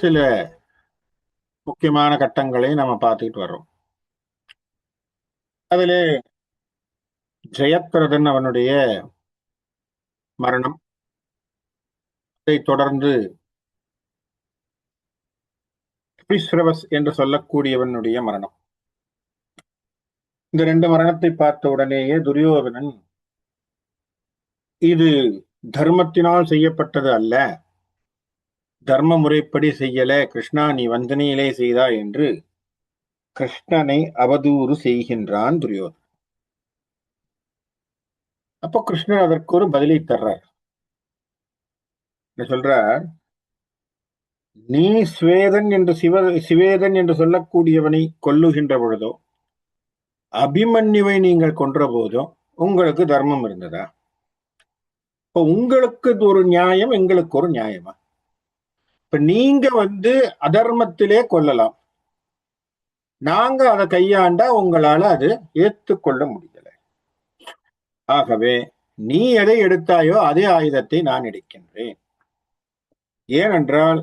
சில முக்கியமான கட்டங்களை நம்ம பார்த்துக்கிட்டு வர்றோம். அதிலே ஜெயத்ரதன் அவனுடைய மரணம், அதை தொடர்ந்து அபிஸ்ரவஸ் என்று சொல்லக்கூடியவனுடைய மரணம். இந்த ரெண்டு மரணத்தை பார்த்த உடனேயே துரியோதனன் இது தர்மத்தினால் செய்யப்பட்டது அல்ல, தர்ம முறைப்படி செய்யல, கிருஷ்ணா நீ வஞ்சனையிலே செய்தா என்று கிருஷ்ணனை அவதூறு செய்கின்றான் துரியோதனன். அப்போ கிருஷ்ணர் அதற்கு ஒரு பதிலை தர்றார். சொல்றார், நீ ஸ்வேதன் என்று சிவேதன் என்று சொல்லக்கூடியவனை கொல்லுகின்ற பொழுதோ, அபிமன்யுவை நீங்கள் கொன்ற போதோ உங்களுக்கு தர்மம் இருந்ததா? இப்ப உங்களுக்கு ஒரு நியாயம், எங்களுக்கு ஒரு நியாயமா? இப்ப நீங்க அதர்மத்திலே கொல்லலாம், நாங்க அதை கையாண்டா உங்களால அது ஏற்றுக்கொள்ள முடியல. ஆகவே நீ எதை எடுத்தாயோ அதே ஆயுதத்தை நான் எடுக்கின்றேன். ஏனென்றால்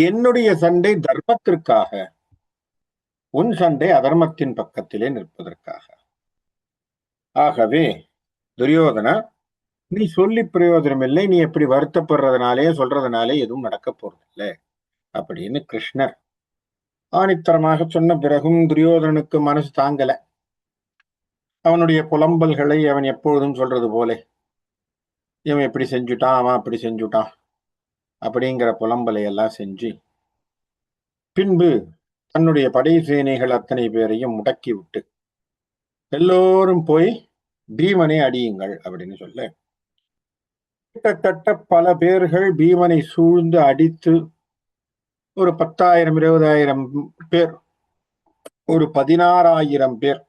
என்னுடைய சண்டை தர்மத்திற்காக, உன் சண்டை அதர்மத்தின் பக்கத்திலே நிற்பதற்காக. ஆகவே துரியோதனா, நீ சொல்லி பிரயோஜனம் இல்லை, நீ எப்படி வருத்தப்படுறதுனாலே சொல்றதுனாலே எதுவும் நடக்க போறதில்லை அப்படின்னு கிருஷ்ணர் ஆணித்தரமாக சொன்ன பிறகும் துரியோதனனுக்கு மனசு தாங்கல. அவனுடைய புலம்பல்களை அவன் எப்பொழுதும் சொல்றது போல, இவன் எப்படி செஞ்சுட்டான், அவன் அப்படி செஞ்சுட்டான் அப்படிங்கிற புலம்பலை எல்லாம் செஞ்சு பின்பு தன்னுடைய படை சேனைகள் அத்தனை பேரையும் முடக்கி விட்டு எல்லோரும் போய் பீமனை அடியுங்கள் அப்படின்னு சொல்ல, கிட்டத்தட்ட பல பேர்கள் பீமனை சூழ்ந்து அடித்து ஒரு 10,000 20,000 பேர், ஒரு 16,000 பேர்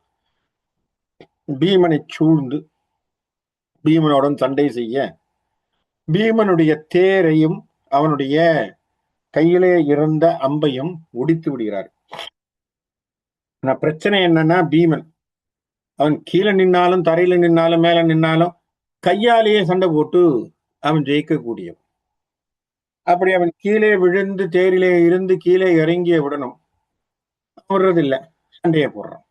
பீமனை சூழ்ந்து பீமனுடன் சண்டை செய்ய, பீமனுடைய தேரையும் அவனுடைய கையிலே இருந்த அம்பையும் ஒடித்து விடுகிறார். பிரச்சனை என்னன்னா, பீமன் அவன் கீழே நின்னாலும் தரையில நின்னாலும் மேல நின்னாலும் கையாலேயே சண்டை போட்டு அவன் ஜெயிக்கக்கூடியவன். அப்படி அவன் கீழே விழுந்து தேரிலே இருந்து கீழே இறங்கிய விடணும், விடுறதில்லை, சண்டையை போடுறான்.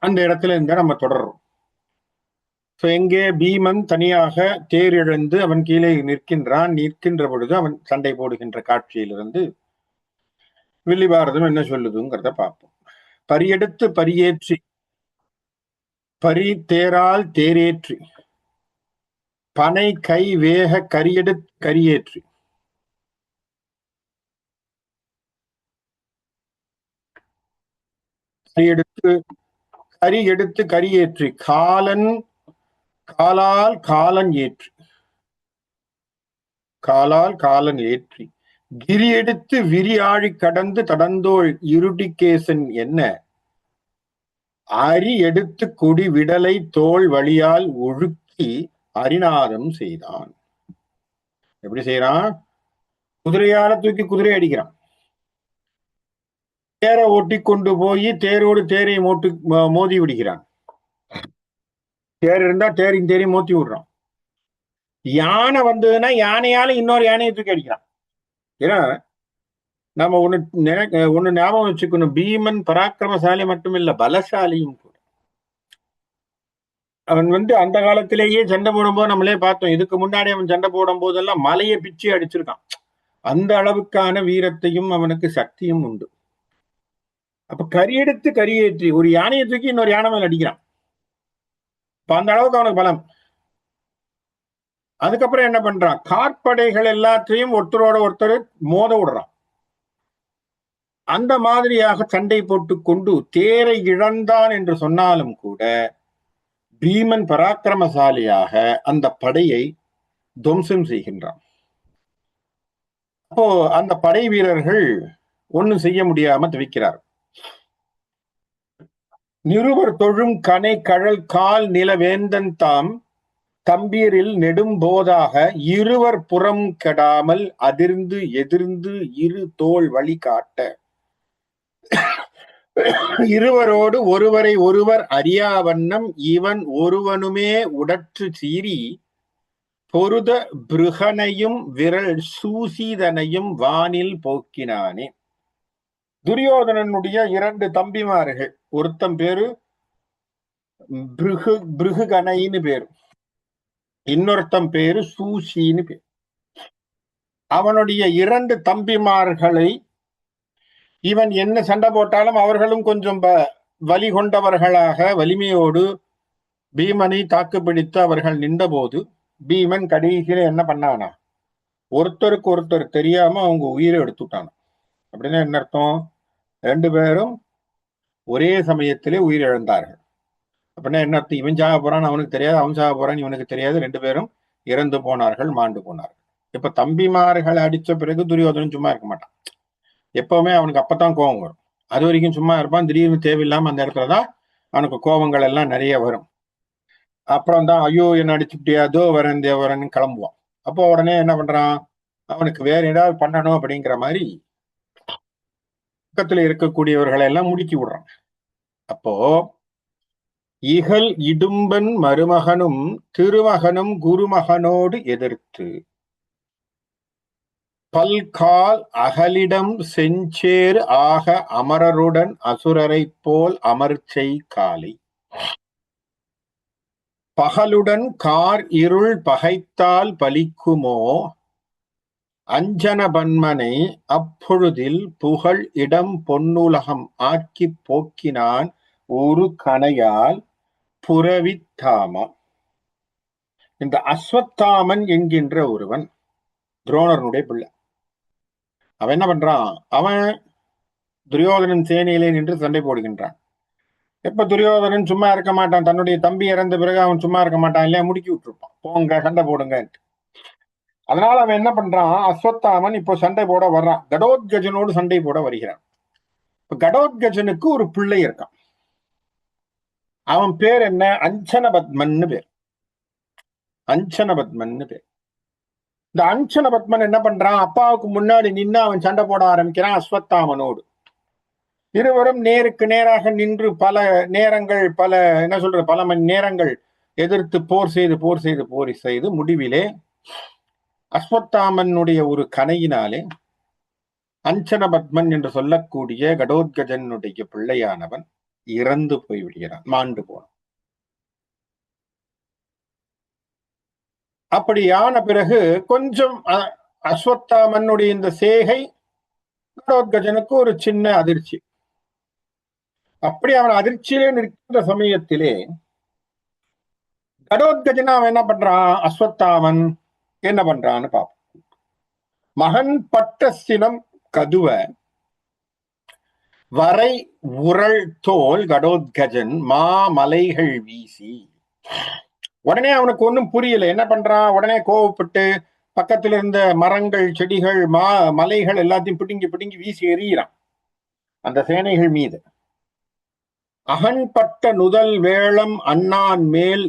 அந்த இடத்துல இருந்தா நம்ம தொடர்றோம். எங்கே பீமன் தனியாக தேர் இழந்து அவன் கீழே நிற்கின்றான். நிற்கின்ற பொழுது அவன் சண்டை போடுகின்ற காட்சியிலிருந்து வில்லி பாரதம் என்ன சொல்லுதுங்கிறத பார்ப்போம். பரியெடுத்து பரியேற்றி, பரி தேரால் தேரேற்றி, பனை கை வேக கரியெடுத்து கரியேற்றி, கரி எடுத்து கரியேற்றி, காலன் காலால் காலன் ஏற்றி, காலால் காலன் ஏற்றி, கிரி எடுத்து விரியாழி கடந்து தடந்தோள் இருடிகேசன் என்ன, அரி எடுத்து கொடி விடலை தோல் வழியால் ஒழுக்கி அரிநாதம் செய்தான். எப்படி செய்யறான்? குதிரையால தூக்கி குதிரை அடிக்கிறான். தேரை ஓட்டி கொண்டு போய் தேரோடு தேரை மோதி விடுகிறான். தேர் இருந்தா தேரையும் தேரையும் மோத்தி விடுறான். யானை வந்ததுன்னா யானையால இன்னொரு யானையை தூக்கி அடிக்கிறான். ஏன்னா நம்ம ஒண்ணு ஞாபகம் வச்சுக்கணும், பீமன் பராக்கிரமசாலி மட்டும் இல்ல, பலசாலியும் கூட. அவன் அந்த காலத்திலேயே சண்டை போடும்போது நம்மளே பார்த்தோம், இதுக்கு முன்னாடி அவன் சண்டை போடும் போதெல்லாம் மலையை பிச்சு அடிச்சிருக்கான். அந்த அளவுக்கான வீரத்தையும் அவனுக்கு சக்தியும் உண்டு. அப்ப கரியெடுத்து கரியேற்றி ஒரு யானையை தூக்கி இன்னொரு யானை மேல அடிக்கிறான். இப்ப அந்த அளவுக்கு அவனுக்கு பலம். அதுக்கப்புறம் என்ன பண்றான்? காற்படைகள் எல்லாத்தையும் ஒருத்தரோட ஒருத்தர் மோத விடுறான். அந்த மாதிரியாக சண்டை போட்டு கொண்டு தேரை இழந்தான் என்று சொன்னாலும் கூட பீமன் பராக்கிரமசாலியாக அந்த படையை துவம்சம் செய்கின்றான். அப்போ அந்த படை வீரர்கள் ஒண்ணும் செய்ய முடியாம தவிக்கிறார். நிருவர் தொழும் கனை கழல் கால் நிலவேந்தன் தாம் தம்பீரில் நெடும் போதாக இருவர் புறம் கெடாமல் அதிர்ந்து எதிர்ந்து இரு தோள் வழி காட்ட, இருவரோடு ஒருவரை ஒருவர் அறியா வண்ணம் இவன் ஒருவனுமே உடற்று சீறி பொருத பிருகனையும் விரல் சூசிதனையும் வானில் போக்கினானே. துரியோதனனுடைய 2 தம்பிமார்கள், ஒருத்தன் பேரு பிருகுகனைன்னு பேரு, இன்னொருத்தன் பேரு சூசின்னு பேரு. அவனுடைய 2 தம்பிமார்களை இவன் என்ன சண்டை போட்டாலும் அவர்களும் கொஞ்சம் வலி கொண்டவர்களாக வலிமையோடு பீமனை தாக்குப்பிடித்து அவர்கள் நின்றபோது பீமன் கடைசியில என்ன பண்ணானா, ஒருத்தருக்கு ஒருத்தர் தெரியாம அவங்க உயிரை எடுத்துட்டான். அப்படின்னா என்ன அர்த்தம்? 2 பேரும் ஒரே சமயத்திலே உயிரிழந்தார்கள். அப்படின்னா என்ன அர்த்தம்? இவன் சாக போறான் அவனுக்கு தெரியாது, அவன் சாக போறான் இவனுக்கு தெரியாது, 2 பேரும் இறந்து போனார்கள், மாண்டு போனார்கள். இப்ப தம்பிமார்கள் அடிச்ச பிறகு துரியோதனன் சும்மா இருக்க மாட்டான். எப்பவுமே அவனுக்கு அப்பதான் கோபம் வரும். அது வரைக்கும் சும்மா இருப்பான். திடீர்னு தேவையில்லாம அந்த இடத்துலதான் அவனுக்கு கோபங்கள் எல்லாம் நிறைய வரும். அப்புறம் தான் ஐயோ என்ன அடிச்சுட்டியா, அதோ வரேன் தேவரன் கிளம்புவான். அப்போ உடனே என்ன பண்றான், அவனுக்கு வேற ஏதாவது பண்ணணும் அப்படிங்கிற மாதிரி பக்கத்துல இருக்கக்கூடியவர்களை எல்லாம் முடுக்கி விடுறான். அப்போ இகல் இடும்பன் மருமகனும் திருமகனும் குருமகனோடு எதிர்த்து பல்கால் அகலிடம் செஞ்சேர் ஆக அமரருடன் அசுரரை போல் அமர்ச்சை காலை பகலுடன் கார் இருள் பகைத்தால் பலிக்குமோ அஞ்சனபன்மனை அப்பொழுதில் புகழ் இடம் பொன்னுலகம் ஆக்கி போக்கினான் ஒரு கணையால் புரவித்தாமா. இந்த அஸ்வத்தாமன் என்கின்ற ஒருவன் துரோணனுடைய பிள்ளை. அவன் என்ன பண்றான், அவன் துரியோதனன் சேனையிலே நின்று சண்டை போடுகின்றான். எப்ப துரியோதனன் சும்மா இருக்க மாட்டான், தன்னுடைய தம்பி இறந்த பிறகு அவன் சும்மா இருக்க மாட்டான் இல்லையா, முடுக்கி விட்டுருப்பான், போங்க சண்டை போடுங்க. அதனால அவன் என்ன பண்றான், அஸ்வத்தாமன் இப்போ சண்டை போட வர்றான், கடோத்கஜனோடு சண்டை போட வருகிறான். இப்ப கடோத்கஜனுக்கு ஒரு பிள்ளை இருக்கான். அவன் பேர் என்ன, அஞ்சனபத்மன்னு பேர். அஞ்சனபத்மன்னு பேர். இந்த அஞ்சனபத்மன் என்ன பண்றான், அப்பாவுக்கு முன்னாடி நின்று அவன் சண்டை போட ஆரம்பிக்கிறான் அஸ்வத்தாமனோடு. இருவரும் நேருக்கு நேராக நின்று பல நேரங்கள், பல மணி நேரங்கள் எதிர்த்து போர் செய்து முடிவிலே அஸ்வத்தாமனுடைய ஒரு கணையினாலே அஞ்சனபத்மன் என்று சொல்லக்கூடிய கடோத்கஜனுடைய பிள்ளையானவன் இறந்து போய்விடுகிறான், மாண்டு போனான். அப்படியான பிறகு கொஞ்சம் அஸ்வத்தாமனுடைய இந்த சேகை கடோத்கஜனுக்கு ஒரு சின்ன அதிர்ச்சி. அப்படி அவன் அதிர்ச்சியிலே நிற்கின்ற சமயத்திலே கடோத்கஜன் அவன் என்ன பண்றான், அஸ்வத்தாமன் என்ன பண்றான்னு பார்ப்போம். மகன் பட்ட சினம் கதுவ வரை உரள் தோல் கடோத்கஜன் மாமலைகள் வீசி. உடனே அவனுக்கு ஒன்றும் புரியல, என்ன பண்றான், உடனே கோவப்பட்டு பக்கத்துல இருந்த மரங்கள் செடிகள் மலைகள் எல்லாத்தையும் பிடுங்கி வீசி எறிகிறான் அந்த சேனைகள் மீது. அகன்பட்ட நுதல் வேளம் அண்ணான் மேல்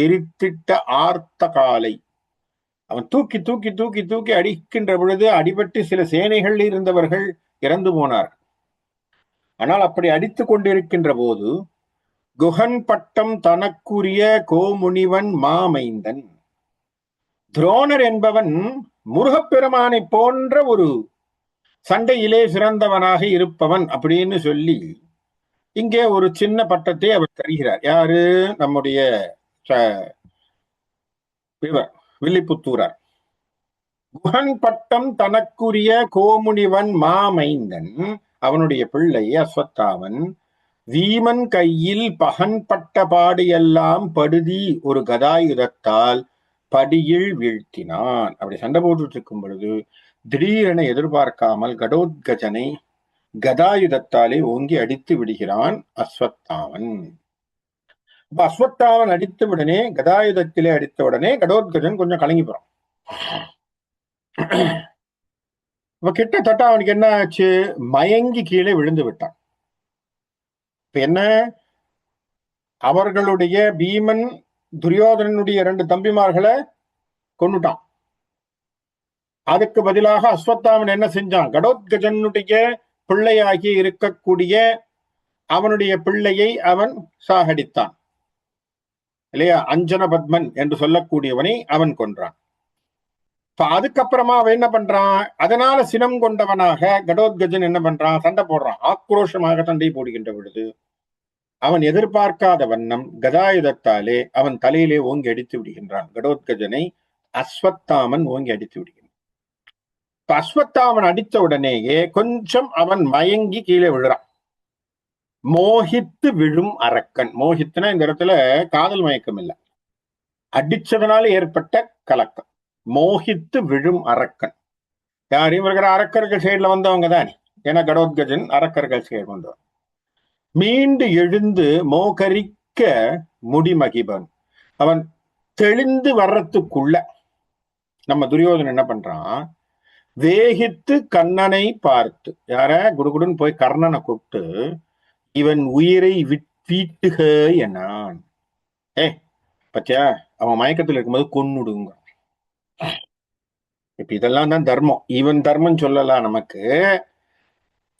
எரித்திட்ட ஆர்த்த காலை. அவன் தூக்கி அடிக்கின்ற பொழுது அடிபட்டு சில சேனைகள் இருந்தவர்கள் இறந்து போனார். ஆனால் அப்படி அடித்துக் கொண்டிருக்கின்ற போது குகன் பட்டம் தனக்குரிய கோமுனிவன் மாமைந்தன் துரோணர் என்பவன் முருகப்பெருமானை போன்ற ஒரு சண்டையிலே சிறந்தவனாக இருப்பவன் அப்படின்னு சொல்லி இங்கே ஒரு சின்ன பட்டத்தை அவர் தருகிறார். யாரு, நம்முடைய வில்லிபுத்தூரார். குகன் பட்டம் தனக்குரிய கோமுனிவன் மாமைந்தன், அவனுடைய பிள்ளை அஸ்வத்தாமன் வீமன் கையில் பகன் பட்ட பாடியெல்லாம் படுதி ஒரு கதாயுதத்தால் படியில் வீழ்த்தினான். அப்படி சண்டை போட்டு இருக்கும் பொழுது திடீரென எதிர்பார்க்காமல் கடோத்கஜனை கதாயுதத்தாலே ஓங்கி அடித்து விடுகிறான் அஸ்வத்தாமன். அஸ்வத்தாமன் அடித்த உடனே, கதாயுதத்திலே அடித்த உடனே கடோத்கஜன் கொஞ்சம் கலங்கி போறான். இப்ப கிட்டத்தட்ட அவனுக்கு என்ன ஆச்சு, மயங்கி கீழே விழுந்து விட்டான். இப்ப என்ன, அவர்களுடைய பீமன் துரியோதனனுடைய 2 தம்பிமார்களை கொண்டுட்டான். அதுக்கு பதிலாக அஸ்வத்தாமன் என்ன செஞ்சான், கடோத்கஜனுடைய பிள்ளையாகி இருக்கக்கூடிய அவனுடைய பிள்ளையை அவன் சாகடித்தான். இல்லையா? அஞ்சன பத்மன் என்று சொல்லக்கூடியவனை அவன் கொன்றான். அதுக்கப்புறமா அவன் என்ன பண்றான்? அதனால சினம் கொண்டவனாக கடோத்கஜன் என்ன பண்றான்? சண்டை போடுறான். ஆக்ரோஷமாக சண்டை போடுகின்ற பொழுது அவன் எதிர்பார்க்காத வண்ணம் கதாயுதத்தாலே அவன் தலையிலே ஓங்கி அடித்து விடுகின்றான். கடோத்கஜனை அஸ்வத்தாமன் ஓங்கி அடித்து விடுகின்றான். அஸ்வத்தாமன் அடித்த உடனேயே கொஞ்சம் அவன் மயங்கி கீழே விழுறான். மோகித்து விழும் அரக்கன். மோகித்துனா இந்த இடத்துல காதல் மயக்கம் இல்லை, அடிச்சதனால ஏற்பட்ட கலக்கம். மோகித்து விழும் அரக்கன் யார்? இவர்கள் அரக்கர்கள் சைடுல வந்தவங்க தானே. ஏன்னா கடோத்கஜன் அரக்கர்கள் சைடு வந்தவன். மீண்டு எழுந்து மோகரிக்க முடிமகிபன். அவன் தெளிந்து வர்றதுக்குள்ள நம்ம துரியோதனன் என்ன பண்றான்? வேகித்து கண்ணனை பார்த்து, யார குடுகுடுன்னு போய் கர்ணனை கூப்பிட்டு, இவன் உயிரை வீட்டுக என்னான். பத்தியா, அவன் மயக்கத்தில் இருக்கும்போது கொன்னுடுங்க. இப்ப இதெல்லாம் தான் தர்மம். இவன் தர்மம் சொல்லலாம் நமக்கு.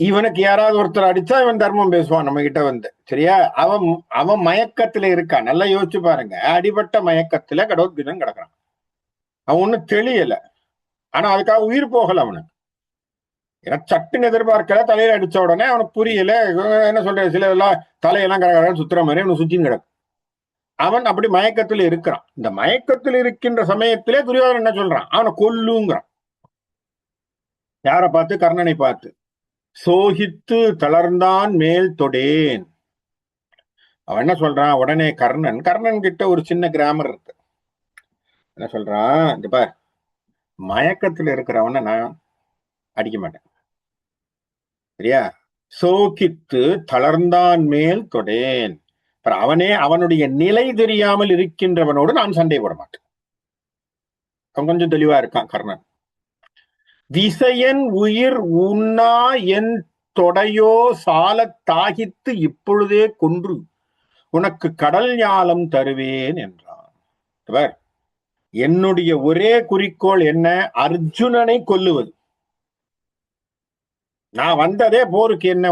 இவனுக்கு யாராவது ஒருத்தர் அடிச்சா இவன் தர்மம் பேசுவான் நம்ம கிட்ட வந்து. சரியா? அவன் அவன் மயக்கத்துல இருக்கான். நல்லா யோசிச்சு பாருங்க. அடிபட்ட மயக்கத்துல கடோத்கஜன் கிடக்குறான். அவன் ஒன்னும் தெளியல. ஆனா அதுக்காக உயிர் போகல அவனுக்கு. ஏன்னா சட்டுன்னு எதிர்பார்க்கல. தலையில அடிச்ச உடனே அவனுக்கு புரியல. என்ன சொல்ற, சில எல்லாம் தலையெல்லாம் கடற்கரை சுத்துற மாதிரி அவனுக்கு சுத்தின்னு கிடக்கு. அவன் அப்படி மயக்கத்துல இருக்கிறான். இந்த மயக்கத்தில் இருக்கின்ற சமயத்திலே துரியோதனன் என்ன சொல்றான்? அவனை கொல்லுங்கிறான். யாரை பார்த்து? கர்ணனை பார்த்து. சோகித்து தளர்ந்தான் மேல் தொடேன். அவன் என்ன சொல்றான்? உடனே கர்ணன் கிட்ட ஒரு சின்ன கிராமர் இருக்கு. என்ன சொல்றான்? இந்த பார், மயக்கத்தில் இருக்கிறவன நான் அடிக்க மாட்டேன். சரியா? சோகித்து தளர்ந்தான் மேல் தொடேன். அவனே அவனுடைய நிலை தெரியாமல் இருக்கின்றவனோடு நான் சண்டை போட மாட்டேன். அவன் கொஞ்சம் தெளிவா இருக்கான் கர்ணன். விசையன் உயிர் உண்ணா என் தொடையோ சால தாகித்து இப்பொழுதே கொன்று உனக்கு கடல் ஞாலம் தருவேன் என்றான். என்னுடைய ஒரே குறிக்கோள் என்ன? அர்ஜுனனை கொல்லுவது. நான் வந்ததே போருக்கு என்ன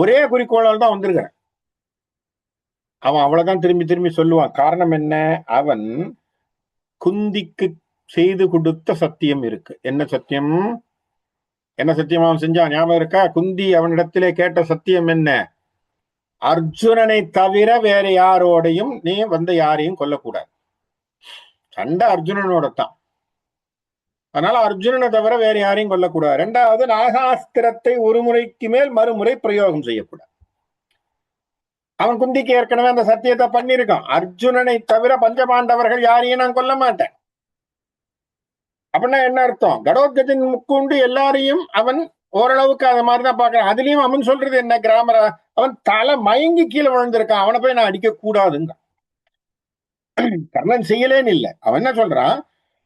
ஒரே குறிக்கோளால் தான் வந்திருக்கிறேன். அவன் அவ்வளவுதான் திரும்பி திரும்பி சொல்லுவான். காரணம் என்ன? அவன் குந்திக்கு செய்து கொடுத்த சத்தியம் இருக்கு. என்ன சத்தியம்? என்ன சத்தியம் அவன் செஞ்சான்? ஞாபகம் இருக்கா? குந்தி அவனிடத்திலே கேட்ட சத்தியம் என்ன? அர்ஜுனனை தவிர வேற யாரோடையும் நீ வந்து யாரையும் கொல்லக்கூடாது. சண்டை அர்ஜுனனோட தான். அதனால அர்ஜுனனை தவிர வேற யாரையும் கொல்லக்கூடாது. இரண்டாவது, நாகாஸ்திரத்தை ஒரு முறைக்கு மேல் மறுமுறை பிரயோகம் செய்யக்கூடாது. அவன் குந்திக்கு ஏற்கனவே அந்த சத்தியத்தை பண்ணிருக்கான். அர்ஜுனனை தவிர பஞ்சபாண்டவர்கள் யாரையும் நான் கொல்ல மாட்டேன். அப்படின்னா என்ன அர்த்தம்? கடோத்கஜன் முக்குண்டு எல்லாரையும் அவன் ஓரளவுக்கு அது மாதிரிதான் பாக்குறான். அதுலயும் அவன் சொல்றது என்ன? கிராமரா அவன் தலை மயங்கி கீழே விழுந்திருக்கான். அவனை போய் நான் அடிக்க கூடாதுங்க. கர்ணன் செய்யலேன்னு இல்லை. அவன் என்ன சொல்றான்?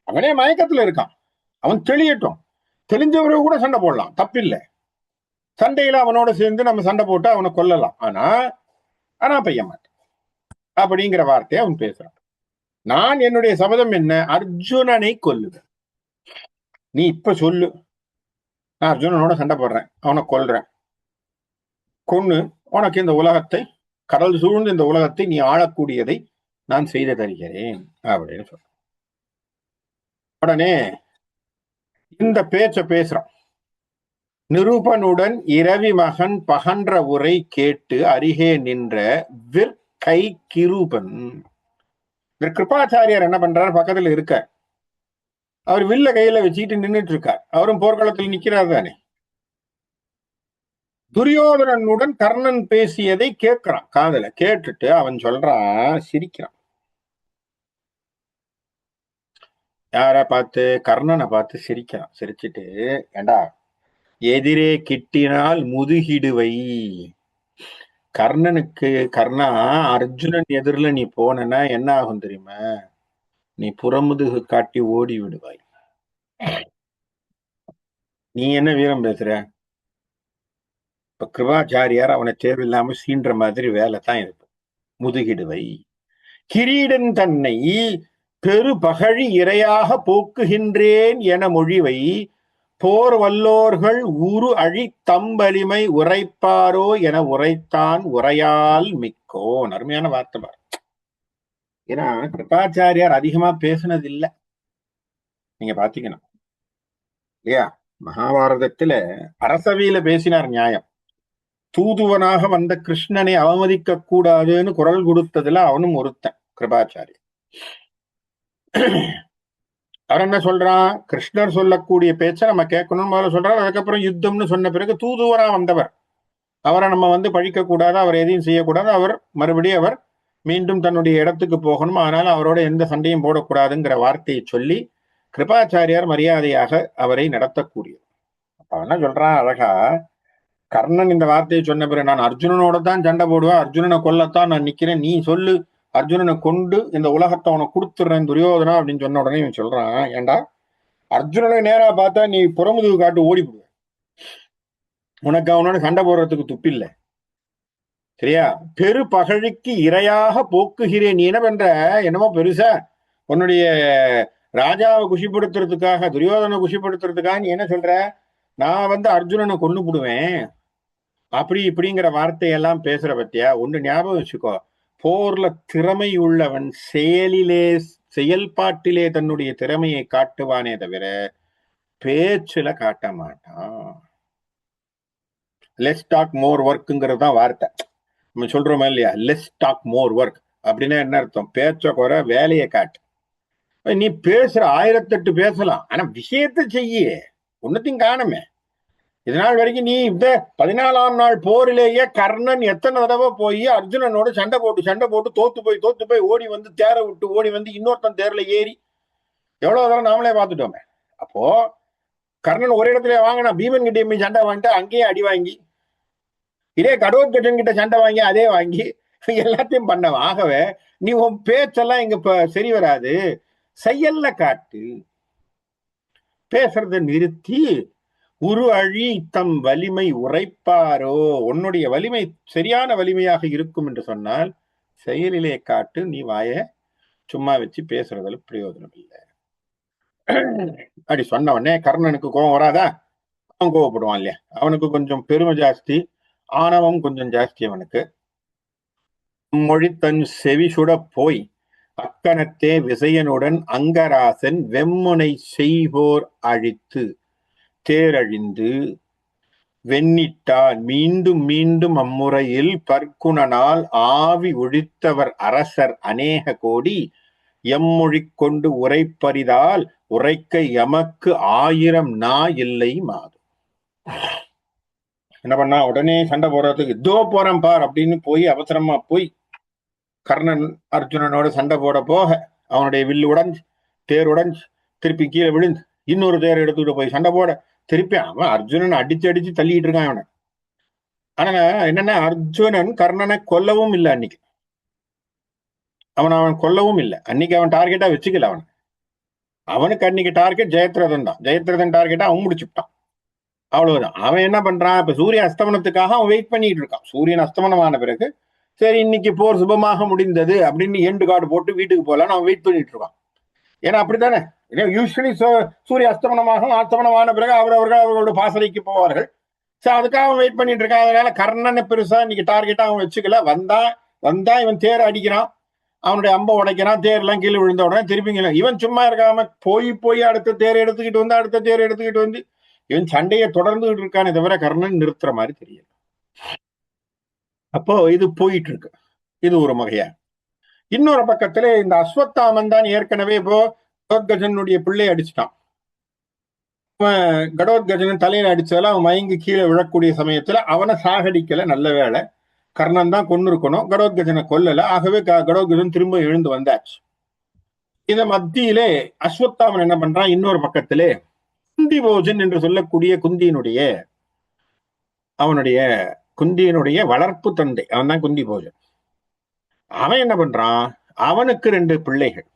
அவனே மயக்கத்துல இருக்கான். அவன் தெளியட்டும். தெளிஞ்சவரை கூட சண்டை போடலாம், தப்பில்லை. சண்டையில அவனோட சேர்ந்து நம்ம சண்டை போட்டு அவனை கொல்லலாம். ஆனா பெய்ய மாட்டேன் அப்படிங்கிற வார்த்தையை அவன் பேசுறான். நான் என்னுடைய சபதம் என்ன? அர்ஜுனனை கொல்லுவேன். நீ இப்ப சொல்லு, நான் அர்ஜுனனோட சண்டை போடுறேன், அவனை கொல்றேன். கொன்னு உனக்கு இந்த உலகத்தை, கடல் சூழ்ந்து இந்த உலகத்தை நீ ஆளக்கூடியதை நான் செய்து தருகிறேன் அப்படின்னு சொல்ற. உடனே இந்த பேச்ச பேசுறான். நிருபனுடன் இரவி மகன் பகன்ற உரை கேட்டு அருகே நின்ற விற்கை கிருபன். கிருபாச்சாரியார் என்ன பண்றாரு? பக்கத்துல இருக்க. அவர் வில்ல கையில வச்சுக்கிட்டு நின்றுட்டு இருக்கார். அவரும் போர்க்களத்தில் நிக்கிறார் தானே. துரியோதனனுடன் கர்ணன் பேசியதை கேட்கிறான். காதல கேட்டுட்டு அவன் சொல்றான், சிரிக்கிறான். யார பார்த்து? கர்ணனை பார்த்து சிரிக்கிறான். சிரிச்சுட்டு, ஏண்டா எதிரே கிட்டினால் முதுகிடுவை. கர்ணனுக்கு, கர்ணா, அர்ஜுனன் எதிரில நீ போனா என்ன ஆகும் தெரியுமா? நீ புறமுதுகு காட்டி ஓடி விடுவாய். நீ என்ன வீரம் பேசுற? இப்ப கிருபாச்சாரியார் அவனை தேவையில்லாம சீன்ற மாதிரி வேலை தான் இருக்கும். முதுகிடுவை. கிரீடன் தன்னை பெரு பகழி இரையாக போக்குகின்றேன் என மொழிவை போர் வல்லோர்கள் உரு அழி தம்பலிமை உரைப்பாரோ என உரைத்தான் உரையால் மிக்கோன். அருமையான வார்த்தை பார். ஏன்னா கிருபாச்சாரியார் அதிகமா பேசுனது இல்ல, நீங்க பாத்தீங்கன்னா இல்லையா. மகாபாரதத்துல அரசவையில பேசினார் நியாயம். தூதுவனாக வந்த கிருஷ்ணனை அவமதிக்க கூடாதுன்னு குரல் கொடுத்ததுல அவனும் ஒருத்தன் கிருபாச்சாரி. அவர் என்ன சொல்றான், கிருஷ்ணர் சொல்லக்கூடிய பேச்சை நம்ம கேட்கணும்னு முதல்ல சொல்றாரு. அதுக்கப்புறம் யுத்தம்னு சொன்ன பிறகு தூதுவரா வந்தவர், அவரை நம்ம பழிக்க கூடாது, அவர் எதையும் செய்யக்கூடாது, அவர் மறுபடியும் அவர் மீண்டும் தன்னுடைய இடத்துக்கு போகணும், அதனால அவரோட எந்த சண்டையும் போடக்கூடாதுங்கிற வார்த்தையை சொல்லி கிருபாச்சாரியார் மரியாதையாக அவரை நடத்தக்கூடியது. அப்ப என்ன சொல்றான் அழகா, கர்ணன் இந்த வார்த்தையை சொன்ன பிறகு நான் அர்ஜுனனோட தான் சண்டை போடுவேன், அர்ஜுனனை கொல்லத்தான் நான் நிக்கிறேன், நீ சொல்லு அர்ஜுனனை கொண்டு இந்த உலகத்தை உனக்கு கொடுத்துடுறேன் துரியோதனா அப்படின்னு சொன்ன உடனே இவன் சொல்றான், ஏண்டா அர்ஜுனனை நேரா பார்த்தா நீ புறமுதுகு காட்டு ஓடிவிடுவ, உனக்கு அவனோட சண்டை போடுறதுக்கு துப்பில்லை, சரியா. பெரு பகழிக்கு இரையாக போக்குகிறேன், நீ என்ன பண்ற, என்னமோ பெருசா உன்னுடைய ராஜாவை குஷிப்படுத்துறதுக்காக, துரியோதனை குஷிப்படுத்துறதுக்காக நீ என்ன சொல்ற, நான் அர்ஜுனனை கொண்டு போடுவேன் அப்படி இப்படிங்கிற வார்த்தையெல்லாம் பேசுற பத்தியா. ஒண்ணு ஞாபகம் வச்சுக்கோ, போர்ல திறமை உள்ளவன் செயல்பாட்டிலே தன்னுடைய திறமையை காட்டுவானே தவிர பேச்சுல காட்ட மாட்டான். லெஸ் டாக் மோர் ஒர்க்குங்கிறது தான் வார்த்தை. நம்ம சொல்றோமா இல்லையா, லெஸ் டாக் மோர் ஒர்க் அப்படின்னா என்ன அர்த்தம், பேச்ச குறை வேலையை காட்டு. நீ பேசுற 1008 பேசலாம், ஆனா விஷயத்தை செய்ய ஒன்னத்தையும் காணுமே. இதனால் வரைக்கும் நீ இந்த 14ஆம் நாள் போரிலேயே கர்ணன் எத்தனை தடவை போய் அர்ஜுனனோட சண்டை போட்டு தோத்து போய் ஓடி வந்து தேரை விட்டு ஓடி வந்து இன்னொருத்தன் தேர்ல ஏறி எவ்வளவு தடவை நாமளே பார்த்துட்டோமே. அப்போ கர்ணன் ஒரு இடத்துல வாங்கினா பீமன் கிட்ட சண்டை வாங்கிட்டு அங்கேயே அடி வாங்கி, இதே கடோத்கஜன் கிட்ட சண்டை வாங்கி அதே வாங்கி எல்லாத்தையும் பண்ணவன். ஆகவே நீ உன் பேச்செல்லாம் இங்க சரி வராது, செயல்ல காட்டு. பேசுறத நிறுத்தி உரு அழி தம் வலிமை உரைப்பாரோ, உன்னுடைய வலிமை சரியான வலிமையாக இருக்கும் என்று சொன்னால் செயலிலே காட்டு, நீ வாய சும்மா வச்சு பேசுறதுல பிரயோஜனம் இல்லை. அப்படி சொன்ன உடனே கர்ணனுக்கு கோபம் வராதா, அவன் கோவப்படுவான் இல்லையா. அவனுக்கு கொஞ்சம் பெருமை ஜாஸ்தி, ஆணவம் கொஞ்சம் ஜாஸ்தி அவனுக்கு. மொழி தன் செவி சுட போய் அக்கணத்தே விசயனுடன் அங்கராசன் வெம்முனை செய்வோர் அழித்து தேரழிந்து வெண்ணிட்டால் மீண்டும் மீண்டும் அம்முறையில் பற்குணனால் ஆவி ஒழித்தவர் அரசர் அநேக கோடி எம்மொழி கொண்டு உரைப்பரிதால் உரைக்க எமக்கு 1000 நா இல்லை மாது. என்ன பண்ணா, உடனே சண்டை போடுறதுக்கு இதோ போறேன் பார் அப்படின்னு போய் அவசரமா போய் கர்ணன் அர்ஜுனனோட சண்டை போட போக அவனுடைய வில்லு உடஞ்சு தேர் உடஞ்சு திருப்பி கீழே விழுந்து இன்னொரு தேர் எடுத்துக்கிட்டு போய் சண்டை போட திருப்பி அவன் அர்ஜுனன் அடிச்சு தள்ளிட்டு இருக்கான் அவனை. ஆனா என்னன்னா, அர்ஜுனன் கர்ணனை கொல்லவும் இல்லை அன்னைக்கு, அவன் கொல்லவும் இல்லை அன்னைக்கு, அவன் டார்கெட்டா வச்சுக்கல. அவனுக்கு அன்னைக்கு டார்கெட் ஜெயத்ரதன் தான், ஜெயத்ரதன் டார்கெட்டா அவன் முடிச்சுட்டான், அவ்வளவுதான். அவன் என்ன பண்றான், இப்ப சூரிய அஸ்தமனத்துக்காக அவன் வெயிட் பண்ணிட்டு இருக்கான். சூரியன் அஸ்தமனமான பிறகு சரி இன்னைக்கு போர் சுபமாக முடிந்தது அப்படின்னு எண்டு கார்டு போட்டு வீட்டுக்கு போகலான்னு அவன் வெயிட் பண்ணிட்டு இருக்கான். ஏன்னா அப்படித்தானே யூஸ்வலி சூரிய அஸ்தமனமான பிறகு அவர்களோட பாசறைக்கு போவார்கள். சோ அதுக்காக அவன் வெயிட் பண்ணிட்டு இருக்கான். அதனால கர்ணனை பெருசா இன்னைக்கு டார்கெட்டா அவன் வச்சுக்கல. வந்தா இவன் தேர் அடிக்கிறான், அவனுடைய அம்பை உடைக்கிறான், தேர் எல்லாம் கீழே விழுந்த உடனே திருப்பிங்க இவன் சும்மா இருக்காம போய் அடுத்த தேர் எடுத்துக்கிட்டு வந்து இவன் சண்டையை தொடர்ந்துகிட்டு இருக்கானே தவிர கர்ணன் நிறுத்துற மாதிரி தெரியல. அப்போ இது போயிட்டு இருக்கு, இது ஒரு வகையா. இன்னொரு பக்கத்துல இந்த அஸ்வத்தாமன் தான் ஏற்கனவே இப்போ கடோத்கஜனுடைய பிள்ளை அடிச்சுட்டான். கடோத்கஜன் தலையில அடிச்சதால அவன் மயங்கி கீழே விழக்கூடிய சமயத்துல அவனை சாகடிக்கல, நல்ல வேலை. கர்ணன் தான் கொண்டு இருக்கணும், கடோத்கஜனை கொல்லல. ஆகவே கடோத்கஜன் திரும்ப எழுந்து வந்தாச்சு. இத மத்தியிலே அஸ்வத்தாமன் என்ன பண்றான், இன்னொரு பக்கத்திலே குந்தி போஜன் என்று சொல்லக்கூடிய குந்தியினுடைய வளர்ப்பு தந்தை, அவன் தான் குந்தி போஜன். அவன் என்ன பண்றான், அவனுக்கு 2 பிள்ளைகள்.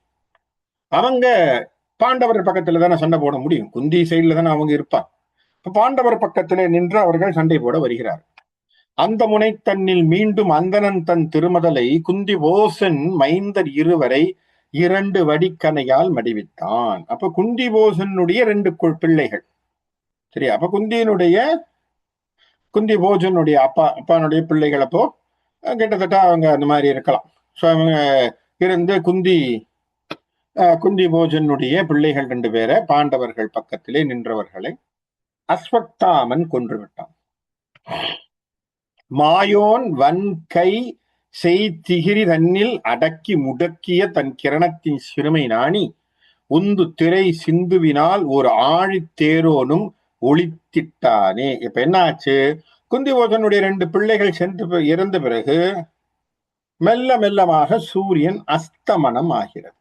அவங்க பாண்டவர் பக்கத்துல தானே சண்டை போட முடியும், குந்தி சைட்ல தானே அவங்க இருப்பான். பாண்டவர் பக்கத்திலே நின்று அவர்கள் சண்டை போட வருகிறார். அந்த முனை தன்னில் மீண்டும் அந்தனன் தன் திருமதலை குந்தி போசன் மைந்தர் இருவரை 2 வடிக்கணையால் மடிவித்தான். அப்ப குந்தி போசனுடைய 2 பிள்ளைகள், சரி. அப்ப குந்தி போஜனுடைய அப்பானுடைய பிள்ளைகள் அப்போ கிட்டத்தட்ட அவங்க அந்த மாதிரி இருக்கலாம். ஸோ அவங்க இருந்து குந்தி போஜனுடைய பிள்ளைகள் 2 பேரை பாண்டவர்கள் பக்கத்திலே நின்றவர்களை அஸ்வத்தாமன் கொன்று விட்டான். மாயோன் வன்கை செய்திகிரி தன்னில் அடக்கி முடக்கிய தன் கிரணத்தின் சிறுமை நாணி உந்து திரை சிந்துவினால் ஒரு ஆழித்தேரோனும் ஒளித்திட்டானே. இப்ப என்ன ஆச்சு? குந்திபோஜனுடைய 2 பிள்ளைகள் சென்று இறந்த பிறகு மெல்ல மெல்லமாக சூரியன் அஸ்தமனம் ஆகிறது.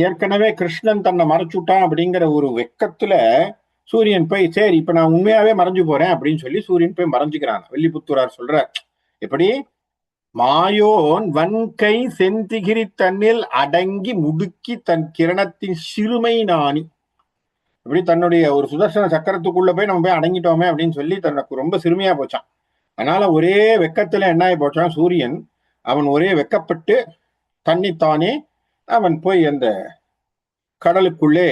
ஏற்கனவே கிருஷ்ணன் தன்னை மறைச்சுட்டான் அப்படிங்கிற ஒரு வெக்கத்துல சூரியன் போய் சரி இப்ப நான் உண்மையாவே மறைஞ்சு போறேன் அப்படின்னு சொல்லி சூரியன் போய் மறைஞ்சுக்கிறான். வெள்ளிபுத்தூரார் சொல்ற எப்படி மாயோன் வன்கை செந்திகிரி தன்னில் அடங்கி முடுக்கி தன் கிரணத்தின் சிறுமை நாணி. இப்படி தன்னுடைய ஒரு சுதர்சன சக்கரத்துக்குள்ள போய் நம்ம போய் அடங்கிட்டோமே அப்படின்னு சொல்லி தனக்கு ரொம்ப சிறுமையா போச்சான். அதனால ஒரே வெக்கத்துல என்ன ஆகி போச்சான் சூரியன். அவன் ஒரே வெக்கப்பட்டு தன்னைத்தானே அவன் போய் அந்த கடலுக்குள்ளே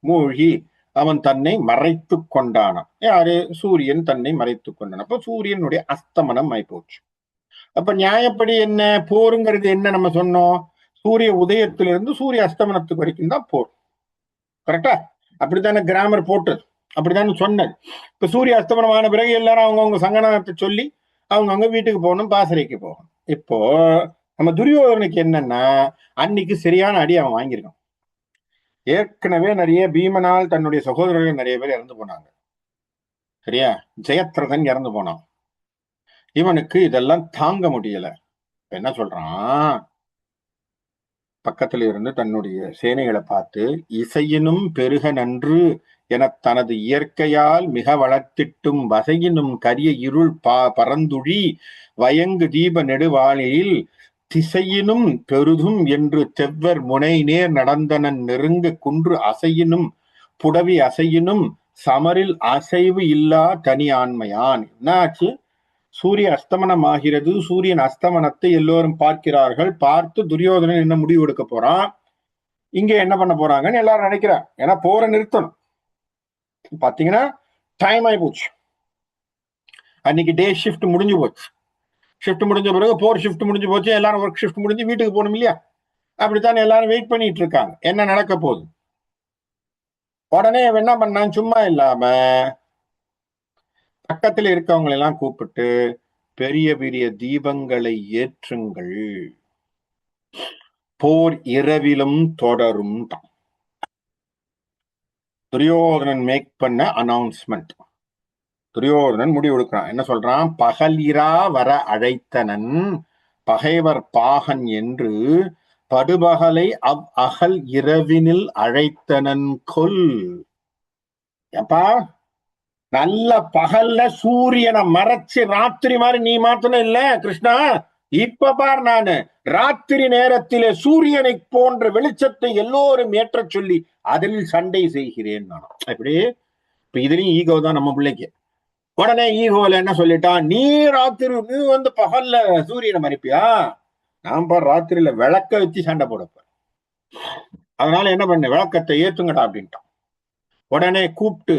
மூழ்கி அவன் தன்னை மறைத்து கொண்டானான். யாரு? சூரியன் தன்னை மறைத்து கொண்டான். அப்ப சூரியனுடைய அஸ்தமனம் ஆகி போச்சு. அப்ப நியாயப்படி என்ன போருங்கிறது என்ன நம்ம சொன்னோம்? சூரிய உதயத்திலிருந்து சூரிய அஸ்தமனத்துக்கு வரைக்கும் தான் போர். கரெக்டா? அப்படித்தானே கிராமர் போட்டது, அப்படித்தானே சொன்னது. இப்ப சூரிய அஸ்தமனமான பிறகு எல்லாரும் அவங்கவுங்க சங்கடத்தை சொல்லி அவங்கவுங்க வீட்டுக்கு போகணும், பாசறைக்கு போகணும். இப்போ நம்ம துரியோதனுக்கு என்னன்னா அன்னைக்கு சரியான அடி அவன் வாங்கியிருக்கான். ஏற்கனவே நிறைய பீமனால் தன்னுடைய சகோதரர்கள் நிறைய பேர் இறந்து போனாங்க. சரியா? ஜெயத்ரதன் இறந்து போனான். இவனுக்கு இதெல்லாம் தாங்க முடியல. என்ன சொல்றான்? பக்கத்துல இருந்து தன்னுடைய சேனைகளை பார்த்து இசையினும் பெருக நன்று என தனது இயற்கையால் மிக வளர்த்திட்டும் வசையினும் கரிய இருள் பரந்துழி வயங்கு தீப நெடுவாளில் திசையினும் பெருதும் என்று செவ்வர் முனை நேர் நடந்தனன் நெருங்க குன்று அசையினும் புடவி அசையினும் சமரில் அசைவு இல்லா தனி ஆண்மையான். என்னாச்சு? சூரிய அஸ்தமனம் ஆகிறது. சூரியன் அஸ்தமனத்தை எல்லோரும் பார்க்கிறார்கள். பார்த்து துரியோதனன் என்ன முடிவு எடுக்க போறான், இங்க என்ன பண்ண போறாங்கன்னு எல்லாரும் நினைக்கிறாங்க. ஏன்னா போரை நிறுத்தணும். பாத்தீங்கன்னா டைம் ஆகி போச்சு. அன்னைக்கு டே ஷிஃப்ட் முடிஞ்சு போச்சு. ஷிஃப்ட் முடிஞ்ச பிறகு போர் ஷிஃப்ட் முடிஞ்சு போச்சு. எல்லாரும் ஒர்க் ஷிஃப்ட் முடிஞ்சு வீட்டுக்கு போகணும் இல்லையா? அப்படித்தான் எல்லாரும் வெயிட் பண்ணிட்டு இருக்காங்க என்ன நடக்க போகுது. உடனே என்ன பண்ணான், சும்மா இல்லாம பக்கத்துல இருக்கவங்களை எல்லாம் கூப்பிட்டு பெரிய பெரிய தீபங்களை ஏற்றுங்கள், போர் இரவிலும் தொடரும். துரியோதனன் மேக் பண்ண அனௌன்ஸ்மெண்ட். துரியோதனன் முடிவு எடுக்கிறான். என்ன சொல்றான்? பகல் இரா வர அழைத்தனன் பகைவர் பாகன் என்று படுபகலை அகல் இரவினில் அழைத்தனன் கொல். எப்பா நல்ல பகல்ல சூரியனை மறைச்சு ராத்திரி மாதிரி நீ மாத்தணும் இல்ல கிருஷ்ணா. இப்ப பார், நானு ராத்திரி நேரத்திலே சூரியனை போன்ற வெளிச்சத்தை எல்லோரும் ஏற்ற சொல்லி அதில் சண்டை செய்கிறேன் நானும். அப்படி இப்ப இதுலயும் ஈகோ தான் நம்ம பிள்ளைக்கு. உடனே ஈகோல என்ன சொல்லிட்டான், நீ ராத்திரி நீ வந்து பகல்ல சூரியனை மறைப்பியா, நான் பார் ராத்திரியில விளக்க வச்சு சண்டை போடப்ப. அதனால என்ன பண்ண, விளக்கத்தை ஏத்துங்கடா அப்படின்ட்டான். உடனே கூப்பிட்டு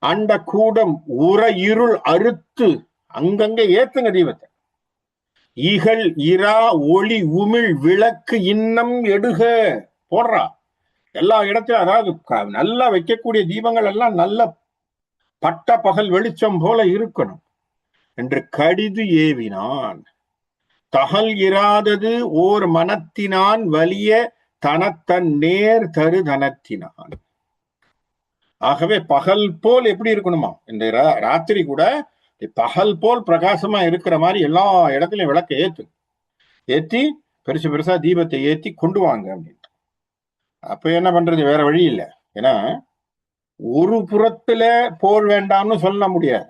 அண்ட கூடம் உர இருள் அறுத்து அங்கங்க ஏத்துங்க தீபத்தை. ஈகல் இரா ஒளி உமிழ் விளக்கு இன்னம் எடுக போடுறா எல்லா இடத்திலும். அதாவது நல்லா வைக்கக்கூடிய தீபங்கள் எல்லாம் நல்ல பட்ட பகல் வெளிச்சம் போல இருக்கணும் என்று கடிது ஏவினான். தகல் இராதது ஓர் மனத்தினான் வலிய தனத்தன் நேர் தரு தனத்தினான். ஆகவே பகல் போல் எப்படி இருக்கணுமா, இந்த ராத்திரி கூட பகல் போல் பிரகாசமா இருக்கிற மாதிரி எல்லா இடத்துலயும் விளக்க ஏத்தி பெருசு பெருசா தீபத்தை ஏத்தி கொண்டு வாங்க அப்படின்ட்டு. அப்ப என்ன பண்றது, வேற வழி இல்லை. ஏன்னா ஒரு புறத்துல போர் வேண்டாம்னு சொல்ல முடியாது.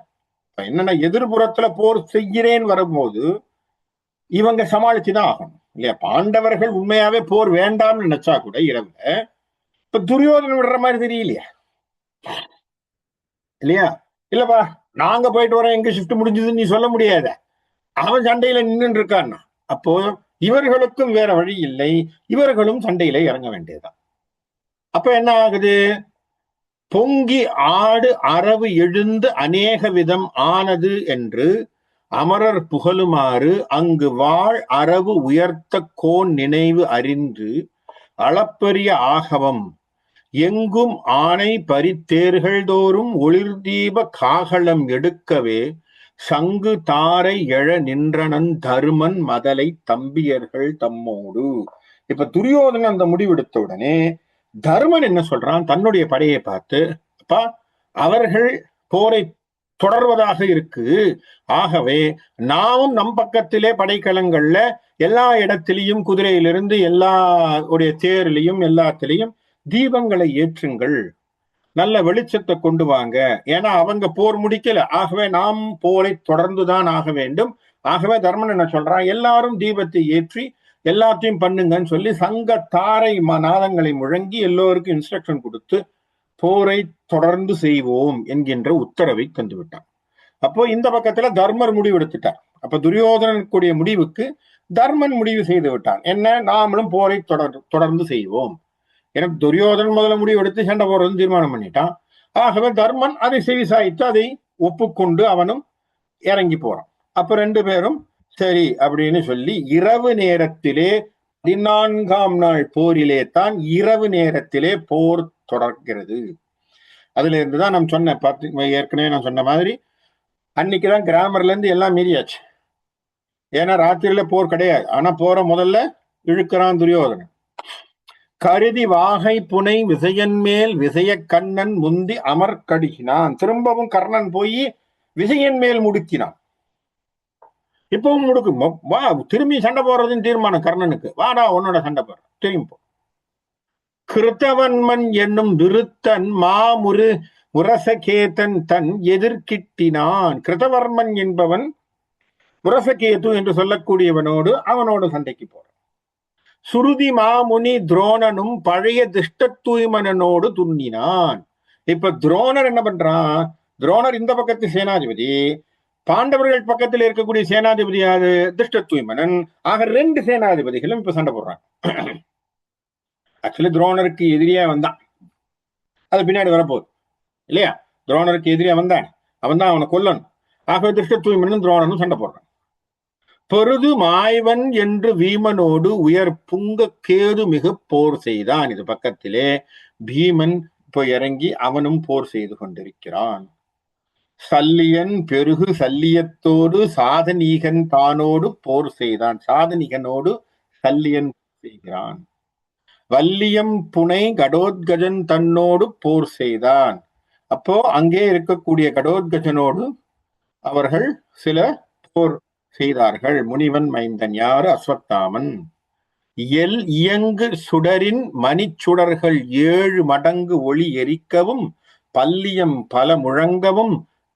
என்னன்னா எதிர்புறத்துல போர் செய்கிறேன் வரும்போது இவங்க சமாளிச்சுதான் ஆகணும் இல்லையா. பாண்டவர்கள் உண்மையாவே போர் வேண்டாம்னு நினைச்சா கூட இரவுல இப்ப துரியோதனன் விடுற மாதிரி தெரியலையா இல்லையா. இல்லப்பா நாங்க போயிட்டு வரோம், எங்க ஷிஃப்ட் முடிஞ்சதுன்னு நீ சொல்ல முடியாத. அவன் சண்டையில நின்று இருக்கான்னா அப்போ இவர்களுக்கும் வேற வழி இல்லை, இவர்களும் சண்டையில இறங்க வேண்டியதுதான். அப்ப என்ன ஆகுது, பொங்கி ஆடு அரவு எழுந்து அநேக விதம் ஆனது என்று அமரர் புகழுமாறு அங்கு வாழ் அரவு உயர்த்த கோன் நினைவு அறிந்து அளப்பரிய ஆகவம் எங்கும் ஆணை பரித்தேர்கள் தோறும் ஒளிர்தீப காகளம் எடுக்கவே சங்கு தாரை எழ நின்றனன் தருமன் மதலை தம்பியர்கள் தம்மோடு. இப்ப துரியோதனன் அந்த முடிவெடுத்த உடனே தர்மன் என்ன சொல்றான், தன்னுடைய படையை பார்த்து, அப்பா அவர்கள் போரை தொடர்வதாக இருக்கு, ஆகவே நாமும் நம் பக்கத்திலே படைக்கலங்கள்ல எல்லா இடத்திலையும் குதிரையிலிருந்து எல்லா உடைய தேர்லையும் எல்லாத்திலையும் தீபங்களை ஏற்றுங்கள், நல்ல வெளிச்சத்தை கொண்டு வாங்க, ஏன்னா அவங்க போர் முடிக்கல, ஆகவே நாம் போரை தொடர்ந்துதான் ஆக வேண்டும். ஆகவே தர்மன் என்ன சொல்றான், எல்லாரும் தீபத்தை ஏற்றி எல்லாத்தையும் பண்ணுங்கன்னு சொல்லி சங்க தாரை நாதங்களை முழங்கி எல்லோருக்கும் இன்ஸ்ட்ரக்ஷன் கொடுத்து போரை தொடர்ந்து செய்வோம் என்கின்ற உத்தரவை தந்து விட்டான். அப்போ இந்த பக்கத்துல தர்மர் முடிவு எடுத்துட்டார். அப்ப துரியோதனனுடைய முடிவுக்கு தர்மன் முடிவு செய்து விட்டான், என்ன, நாமளும் போரை தொடர்ந்து செய்வோம். எனக்கு துரியோதனன் முதல்ல முடிவு எடுத்து சண்டை போடுறது தீர்மானம் பண்ணிட்டான். ஆகவே தர்மன் அதை செவிசாய்த்து அதை ஒப்புக்கொண்டு அவனும் இறங்கி போறான். அப்ப ரெண்டு பேரும் சரி அப்படின்னு சொல்லி இரவு நேரத்திலே 14ஆம் நாள் போரிலே தான் இரவு நேரத்திலே போர் தொடர்கிறது. அதுல இருந்துதான் நான் சொன்னேன், ஏற்கனவே நான் சொன்ன மாதிரி அன்னைக்குதான் கிராமர்ல இருந்து எல்லாம் மீறியாச்சு. ஏன்னா ராத்திரியில போர் கிடையாது, ஆனா போற முதல்ல இழுக்கிறான் துரியோதனன். கருதி வாகை புனை விசயன் மேல் விசய கண்ணன் முந்தி அமர்கடிகினான். திரும்பவும் கர்ணன் போய் விசயன் மேல் முடுக்கினான். இப்பவும் முடுக்கும், வா திரும்பி சண்டை போடுறதுன்னு தீர்மானம் கர்ணனுக்கு, வாடா உன்னோட சண்டை போடுற திரும்பி போ. கிருத்தவன்மன் என்னும் விருத்தன் மாமுரு உரசகேதன் தன் எதிர்கிட்டினான். கிருத்தவர்மன் என்பவன் உரசகேது என்று சொல்லக்கூடியவனோடு அவனோடு சண்டைக்கு போறான். சுருதி மாமுனி துரோணனும் பழைய திஷ்ட தூய்மனோடு துண்ணினான். இப்ப துரோணர் என்ன பண்றான், துரோணர் இந்த பக்கத்து சேனாதிபதி, பாண்டவர்கள் பக்கத்தில் இருக்கக்கூடிய சேனாதிபதி யாரு, திஷ்ட தூய்மனன். ஆக ரெண்டு சேனாதிபதிகளும் இப்ப சண்டை போடுறான். ஆக்சுவலி துரோணருக்கு எதிரியா வந்தான், அது பின்னாடி வரப்போகுது இல்லையா. துரோணருக்கு எதிரியா வந்தான், அவன் தான் அவனை கொல்லணும். ஆகவே திருஷ்ட தூய்மனும் துரோணனும் சண்டை போடுறான். பெருது மாய்வன் என்று வீமனோடு உயர் புங்க கேது மிக போர் செய்தான். இது பக்கத்திலே பீமன் இப்போ இறங்கி அவனும் போர் செய்து கொண்டிருக்கிறான். சல்லியன் பெருகு சல்லியத்தோடு சாதனீகன் தானோடு போர் செய்தான். சாதனிகனோடு சல்லியன் செய்கிறான். வல்லியம் புனை கடோத்கஜன் தன்னோடு போர் செய்தான். அப்போ அங்கே இருக்கக்கூடிய கடோத்கஜனோடு அவர்கள் சில போர் செய்தார்கள். முனிவன் மைந்தன் யாரு, அஸ்வத்தாமன். எல் இயங்கு சுடரின் மணிச்சுடர்கள் 7 மடங்கு ஒளி எரிக்கவும் பல்லியம் பல முழங்கவும்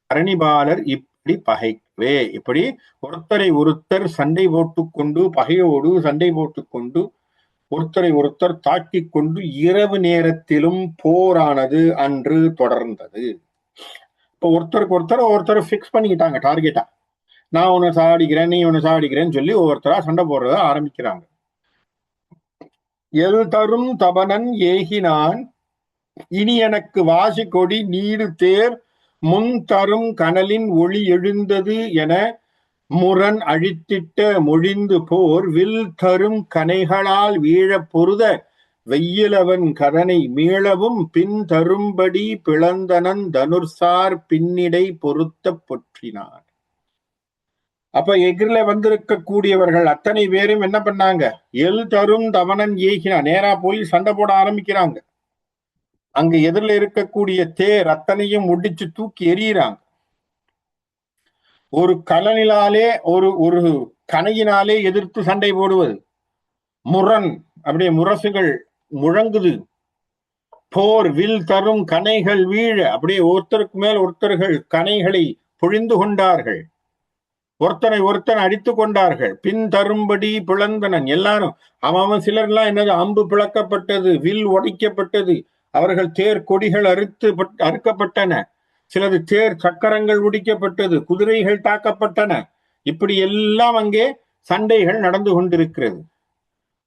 கரணிபாலர் இப்படி பகைக்கவே. இப்படி ஒருத்தரை ஒருத்தர் சண்டை போட்டுக்கொண்டு, பகையோடு சண்டை போட்டுக்கொண்டு ஒருத்தரை ஒருத்தர் தாக்கி கொண்டு இரவு நேரத்திலும் போரானது அன்று தொடர்ந்தது. இப்போ ஒருத்தர் பிக்ஸ் பண்ணிக்கிட்டாங்க டார்கெட்டா, நான் உன்னை சாடிக்கிறேன் நீ உன்னை சாடிக்கிறேன்னு சொல்லி ஒவ்வொருத்தரா சண்டை போடுறத ஆரம்பிக்கிறாங்க. எல் தரும் தபனன் ஏகினான் இனி எனக்கு வாசி கொடி நீடு தேர் முன் தரும் கனலின் ஒளி எழுந்தது என முரண் அழித்திட்ட மொழிந்து போர் வில் தரும் கனைகளால் வீழ பொருத வெயிலவன் கதனை மீளவும் பின் தரும்படி பிளந்தனன் தனுர்சார் பின்னிடை பொருத்த பொற்றினான். அப்ப எதிரில வந்திருக்க கூடியவர்கள் அத்தனை பேரும் என்ன பண்ணாங்க, எல் தரும் தவனன் ஏகினா நேரா போய் சண்டை போட ஆரம்பிக்கிறாங்க. அங்க எதிரில இருக்கக்கூடிய தேர் அத்தனையும் முடிச்சு தூக்கி எறிகிறாங்க. ஒரு கலனிலாலே ஒரு கனையினாலே எதிர்த்து சண்டை போடுவது, முரண் அப்படியே முரசுகள் முழங்குது, போர் வில் தரும் கனைகள் வீழ, அப்படியே ஒருத்தருக்கு மேல் ஒருத்தர்கள் கனைகளை பொழிந்து கொண்டார்கள், ஒருத்தனை ஒருத்தன் அடித்து கொண்டார்கள். பின் தரும்படி பிளந்தனன், எல்லாரும் அவன் சிலர்லாம் என்னது அம்பு பிளக்கப்பட்டது, வில் உடைக்கப்பட்டது, அவர்கள் தேர் கொடிகள் அறுக்கப்பட்டன, சிலது தேர் சக்கரங்கள் உடிக்கப்பட்டது, குதிரைகள் தாக்கப்பட்டன. இப்படி எல்லாம் அங்கே சண்டைகள் நடந்து கொண்டிருக்கிறது.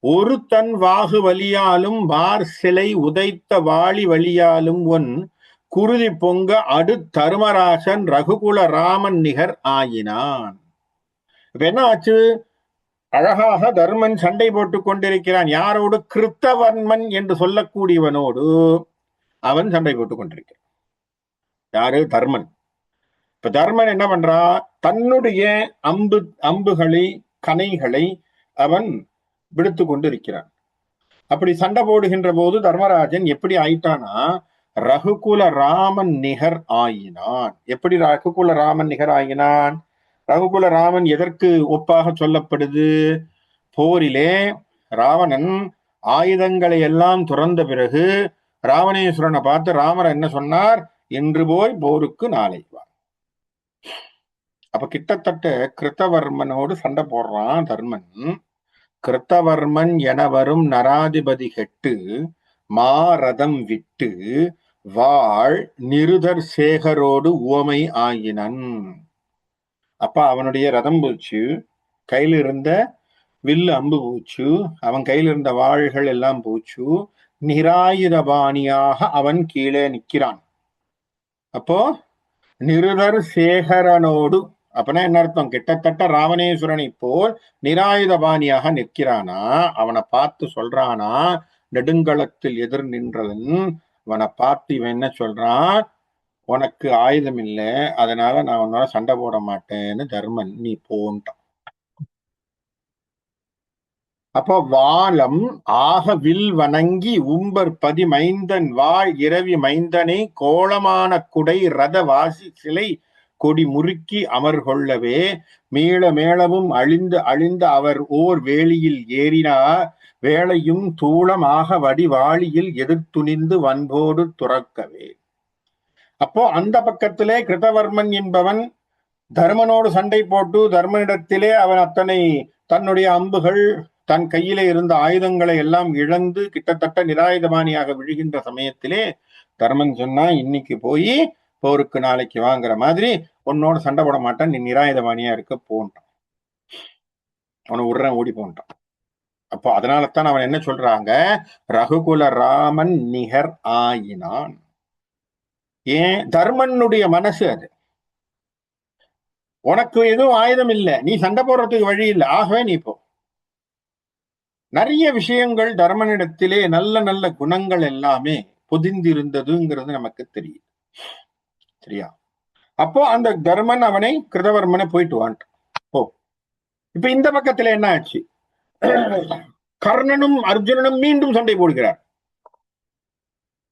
ஒரு தன் வாகு வலியாலும் வார் சிலை உதைத்த வாளி வழியாலும் ஒன் குருதி பொங்க அடு தருமராசன் ரகுகுல ராமன் நிகர் ஆயினான். இப்ப என்ன ஆச்சு? அழகாக தர்மன் சண்டை போட்டுக் கொண்டிருக்கிறான். யாரோடு? கிருத்தவர்மன் என்று சொல்லக்கூடியவனோடு அவன் சண்டை போட்டுக் கொண்டிருக்கிறான். யாரு? தர்மன். இப்ப தர்மன் என்ன பண்றான்? தன்னுடைய அம்புகளை, கணைகளை அவன் விடுத்து கொண்டு இருக்கிறான். அப்படி சண்டை போடுகின்ற போது தர்மராஜன் எப்படி ஆயிட்டானா, ரகுகுல ராமன் நிகர் ஆயினான். எப்படி ரகுகுல ராமன் நிகர் ஆகினான்? ரகுகுல ராமன் எதற்கு ஒப்பாக சொல்லப்படுது? போரிலே ராவணன் ஆயுதங்களை எல்லாம் துறந்த பிறகு ராவணேஸ்வரனை பார்த்து ராமர் என்ன சொன்னார்? இன்று போய் போருக்கு நாளை வா. அப்ப கிட்டத்தட்ட கிருத்தவர்மனோடு சண்டை போடுறான் தர்மன். கிருத்தவர்மன் என வரும் நராதிபதி கெட்டு மாரதம் விட்டு வாழ் நிருதர் சேகரோடு உவமை ஆயினன். அப்ப அவனுடைய ரதம் போச்சு, கையில் இருந்த வில்லு அம்பு போச்சு, அவன் கையில் இருந்த வாள்கள் எல்லாம் போச்சு, நிராயுதபாணியாக அவன் கீழே நிற்கிறான். அப்போ நிருதர் சேகரனோடு, அப்பனா என்ன அர்த்தம்? கிட்டத்தட்ட ராவணேஸ்வரனை போல் நிராயுதபாணியாக நிற்கிறானா. அவனை பார்த்து சொல்றானா, நெடுங்களத்தில் எதிர் நின்றவன் அவனை பார்த்து இவன் என்ன சொல்றான்? உனக்கு ஆயுதம் இல்லை, அதனால நான் உன்னால சண்டை போட மாட்டேன்னு தர்மன் நீ போன்ட்டான். அப்போ வாலம் ஆக வில் வணங்கி உம்பர் பதி மைந்தன் வாழ் இரவி மைந்தனை கோலமான குடை ரத வாசி சிலை கொடி முறுக்கி அமர்கொள்ளவே மீள மேளவும் அழிந்து அழிந்து அவர் ஓர் வேலியில் ஏறினார் வேளையும் தூளமாக வடிவாளியில் எதிர்த்துணிந்து வன்போடு துறக்கவே. அப்போ அந்த பக்கத்திலே கிருதவர்மன் என்பவன் தர்மனோடு சண்டை போட்டு தர்மனிடத்திலே அவன் அத்தனை தன்னுடைய அம்புகள், தன் கையிலே இருந்த ஆயுதங்களை எல்லாம் இழந்து கிட்டத்தட்ட நிராயுதபாணியாக விழுகின்ற சமயத்திலே தர்மன் சொன்னா, இன்னைக்கு போய் போருக்கு நாளைக்கு வாங்குற மாதிரி உன்னோட சண்டை போட மாட்டான், நீ நிராயுதபாணியா இருக்க போன்ட்டான். அவனை விடுறேன், ஓடி போன்ட்டான். அப்போ அதனாலதான் அவன் என்ன சொல்றாங்க? ரகுகுல ராமன் நிகர் ஆயினான். ஏன்? தர்மனுடைய மனசு அது. உனக்கு எதுவும் ஆயுதம் இல்லை, நீ சண்டை போடுறதுக்கு வழி இல்லை, ஆகவே நீ போ. நிறைய விஷயங்கள் தர்மனிடத்திலே நல்ல நல்ல குணங்கள் எல்லாமே பொதிந்திருந்ததுங்கிறது நமக்கு தெரியும். சரியா? அப்போ அந்த தர்மன் அவனை கிருதவர்மனை போயிட்டு வான்ட்டான். ஓ, இப்ப இந்த பக்கத்துல என்ன ஆச்சு? கர்ணனும் அர்ஜுனனும் மீண்டும் சண்டை போடுகிறார்.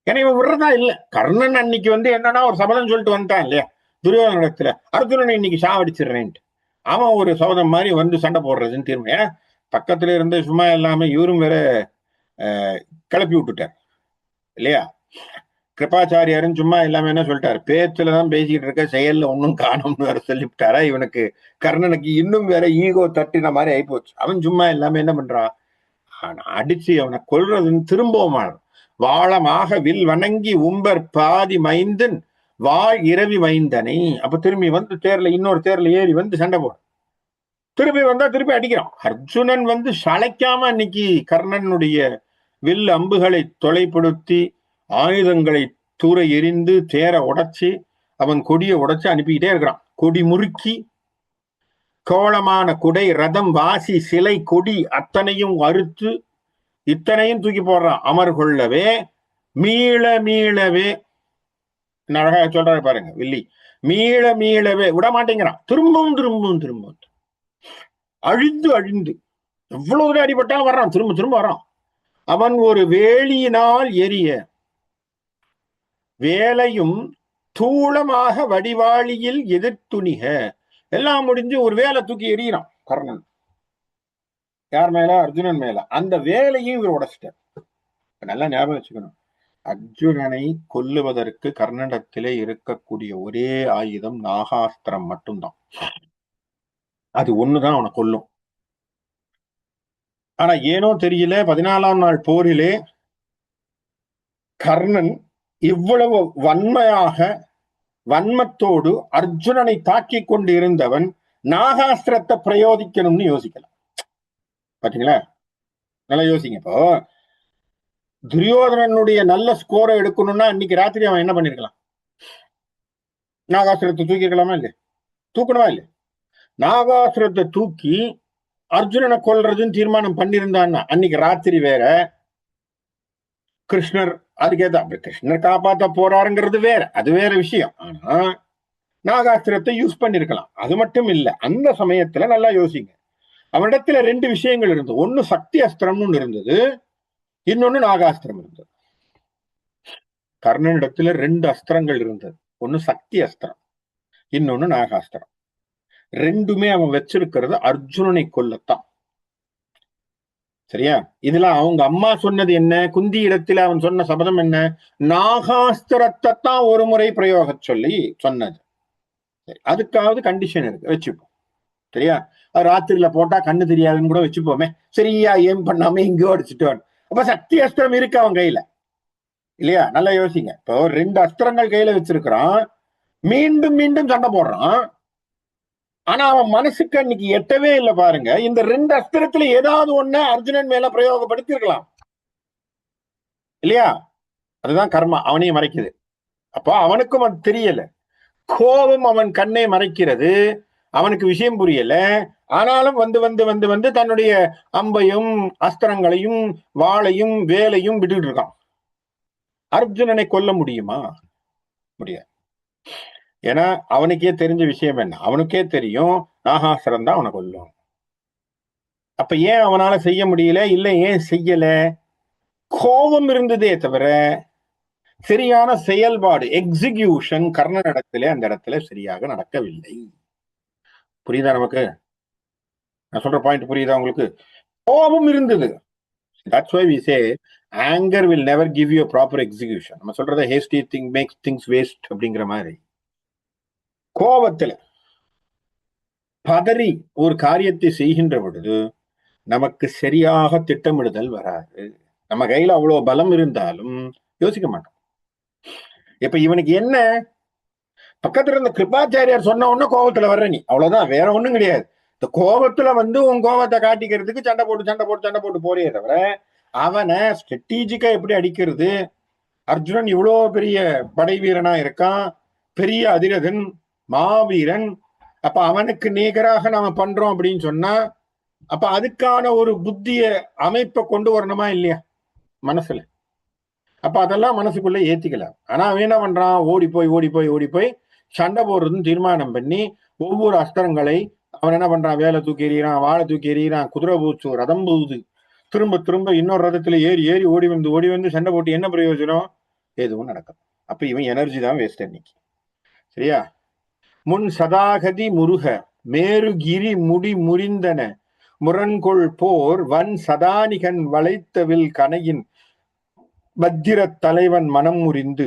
ஏன்னா இவன் விடுறதா இல்ல. கர்ணன் அன்னைக்கு என்னன்னா ஒரு சபதம் சொல்லிட்டு வந்துட்டான் இல்லையா துரியோதனிடத்துல, அர்ஜுனனை இன்னைக்கு சாவடிச்சிடுறேன்ட்டு. அவன் ஒரு சபதம் மாதிரி சண்டை போடுறதுன்னு தீர்மானம். ஏன்னா பக்கத்துல இருந்து சும்மா எல்லாமே இவரும் வேற கிளப்பி விட்டுட்டார் இல்லையா? கிருபாச்சாரியாரும் சும்மா எல்லாமே என்ன சொல்லிட்டாரு, பேச்சுலதான் பேசிக்கிட்டு இருக்க, செயல்ல ஒன்னும் காணும்னு வேற சொல்லிவிட்டாரா. இவனுக்கு கர்ணனுக்கு இன்னும் வேற ஈகோ தட்டின மாதிரி ஆயிப்போச்சு. அவன் சும்மா எல்லாமே என்ன பண்றான், அடிச்சு அவனை கொல்றதுன்னு திரும்பவும் வாழமாக வில் வணங்கி உம்பர் பாதி மைந்தன் வாழ் இரவி மைந்தனை. அப்ப திரும்பி தேர்ல இன்னொரு தேர்ல ஏறி சண்டை போடும். திருப்பி வந்தா திருப்பி அடிக்கிறான். அர்ஜுனன் சளைக்காம அன்னைக்கு கர்ணனுடைய வில் அம்புகளை தொலைப்படுத்தி ஆயுதங்களை தூர எரிந்து தேர உடைச்சு அவன் கொடியை உடைச்சு அனுப்பிக்கிட்டே இருக்கிறான். கொடி முறுக்கி கோலமான குடை ரதம் வாசி சிலை கொடி அத்தனையும் அறுத்து இத்தனையும் தூக்கி போடுறான். அமர் கொள்ளவே மீள மீளவே, அழகா சொல்றாரு பாருங்க வில்லி, மீள மீளவே விட மாட்டேங்கிறான். திரும்பவும் திரும்பவும் திரும்பவும் அழிந்து அழிந்து எவ்வளவு அடிபட்டாலும் வர்றான், திரும்ப திரும்ப வர்றான். அவன் ஒரு வேலியினால் எரிய வேலையும் தூளமாக வடிவாளியில் எதிர்த்துணிக. எல்லாம் முடிஞ்சு ஒரு வேலை தூக்கி எறிகிறான் கர்ணன். யார் மேல? அர்ஜுனன் மேல. அந்த வேலையும் இவர் உடைச்சிட்டார். நல்லா ஞாபகம் வச்சுக்கணும், அர்ஜுனனை கொல்லுவதற்கு கர்ணனிடத்திலே இருக்கக்கூடிய ஒரே ஆயுதம் நாகாஸ்திரம் மட்டும்தான். அது ஒண்ணுதான் அவனை கொல்லும். ஆனா ஏனோ தெரியல, 14ஆம் நாள் போரிலே கர்ணன் இவ்வளவு வன்மத்தோடு அர்ஜுனனை தாக்கி கொண்டு இருந்தவன் நாகாஸ்திரத்தை பிரயோகிக்கணும்னு யோசிக்கலாம். பாத்தீங்களா? நல்லா யோசிங்க. இப்போ துரியோதனனுடைய நல்ல ஸ்கோரை எடுக்கணும்னா இன்னைக்கு ராத்திரி அவன் என்ன பண்ணிருக்கலாம்? நாகாஸ்திரத்தை தூக்கிக்கலாமா இல்லையா? தூக்கணுமா இல்லையா? நாகாசுரத்தை தூக்கி அர்ஜுனனை கொல்றதுன்னு தீர்மானம் பண்ணியிருந்தான்னா அன்னைக்கு ராத்திரி வேற கிருஷ்ணர் அதுக்கேதான் கிருஷ்ணர் காப்பாத்த போறாருங்கிறது வேற, அது வேற விஷயம். ஆனா நாகாஸ்திரத்தை யூஸ் பண்ணிருக்கலாம். அது மட்டும் இல்ல, அந்த சமயத்துல நல்லா யோசிங்க, அவனிடத்துல ரெண்டு விஷயங்கள் இருந்தது. ஒன்னு சக்தி அஸ்திரம்னு இருந்தது, இன்னொன்னு நாகாஸ்திரம் இருந்தது. கர்ணனிடத்துல ரெண்டு அஸ்திரங்கள் இருந்தது. ஒன்னு சக்தி அஸ்திரம், இன்னொன்னு நாகாஸ்திரம். ரெண்டுமே அவன் வச்சிருக்கிறது அர்ஜுனனை கொல்லத்தான். சரியா? இதுல அவங்க அம்மா சொன்னது என்ன? குந்தி இடத்துல அவன் சொன்ன சபதம் என்ன? நாகாஸ்திரத்தை தான் ஒரு முறை பிரயோக சொல்லி சொன்னது. அதுக்காவது கண்டிஷன் இருக்கு, வச்சுப்போம். சரியா? ராத்திரியில போட்டா கண்ணு தெரியாதுன்னு கூட வச்சுப்போமே. சரியா ஏம் பண்ணாம இங்கோ அடிச்சுட்டு. அப்ப சக்தி அஸ்திரம் இருக்கு அவன் கையில, இல்லையா? நல்லா யோசிங்க. இப்போ ரெண்டு அஸ்திரங்கள் கையில வச்சிருக்கிறான், மீண்டும் மீண்டும் சண்டை போடுறான். ஆனா அவன் மனசுக்கு அன்னைக்கு எட்டவே இல்லை பாருங்க. இந்த ரெண்டு அஸ்திரத்துல ஏதாவது ஒண்ணு அர்ஜுனன் மேல பிரயோகப்படுத்தி இருக்கலாம், இல்லையா? அதுதான் கர்மா அவனையும் மறைக்குது. அப்போ அவனுக்கும் அது தெரியல. கோபம் அவன் கண்ணை மறைக்கிறது, அவனுக்கு விஷயம் புரியல. ஆனாலும் வந்து வந்து வந்து வந்து தன்னுடைய அம்பையும் அஸ்திரங்களையும் வாளையும் வேலையும் விட்டுட்டு இருக்கான். அர்ஜுனனை கொல்ல முடியுமா? முடியாது. ஏன்னா அவனுக்கே தெரிஞ்ச விஷயம் என்ன? அவனுக்கே தெரியும் நாகாசுரம் தான் அவனை கொல்லும். அப்ப ஏன் அவனால செய்ய முடியல? இல்ல ஏன் செய்யல? கோபம் இருந்ததே தவிர சரியான செயல்பாடு, எக்ஸிகியூஷன் கர்ணனிடத்திலே அந்த இடத்துல சரியாக நடக்கவில்லை. புரியுதா நமக்கு? நான் சொல்ற பாயிண்ட் புரியுதா உங்களுக்கு? கோபம் இருந்தது. That's why we say anger will never give you a proper execution. நம்ம சொல்றத hasty thing makes things waste அப்படிங்கிற மாதிரி. கோபத்துல பதறி ஒரு காரியத்தை செய்கின்ற பொழுது நமக்கு சரியாக திட்டமிடுதல் வராது. நம்ம கையில அவ்வளவு பலம் இருந்தாலும் யோசிக்க மாட்டோம். இப்ப இவனுக்கு என்ன, பக்கத்துல இருந்த கிருபாச்சாரியார் சொன்ன உடனே கோபத்துல வர்ற நீ, அவ்வளவுதான், வேற ஒண்ணும் கிடையாது. இந்த கோபத்துல வந்து உன் கோபத்தை காட்டிக்கிறதுக்கு சண்டை போட்டு போறே தவிர அவனை ஸ்ட்ராட்டஜிக்கா எப்படி அடிக்கிறது? அர்ஜுனன் இவ்வளவு பெரிய படை வீரனா இருக்கான், பெரிய அதிரதன், மாவீரன். அப்ப அவனுக்கு நிகராக நாம பண்றோம் அப்படின்னு சொன்னா அப்ப அதுக்கான ஒரு புத்திய அமைப்பை கொண்டு வரணுமா இல்லையா மனசுல? அப்ப அதெல்லாம் மனசுக்குள்ள ஏத்திக்கலாம். ஆனா அவன் என்ன பண்றான்? ஓடி போய் சண்டை போடுறதுன்னு தீர்மானம் பண்ணி ஒவ்வொரு அஸ்திரங்களை அவன் என்ன பண்றான்? வேலை தூக்கி எறிகிறான், வாழை தூக்கி எறிகிறான், குதிரை பூச்சு, ரதம் போகுது, திரும்ப இன்னொரு ரதத்துல ஏறி ஓடி வந்து சண்டை போட்டு என்ன பிரயோஜனம்? எதுவும் நடக்கும். அப்ப இவன் எனர்ஜி தான் வேஸ்ட் அன்னைக்கு. சரியா? முன் சதாகதி முருக மேருகிரி முடி முறிந்தன முரண்கொள் போர் வன் சதானிகன் வளைத்தவில் கனையின் பத்திர தலைவன் மனம் முறிந்து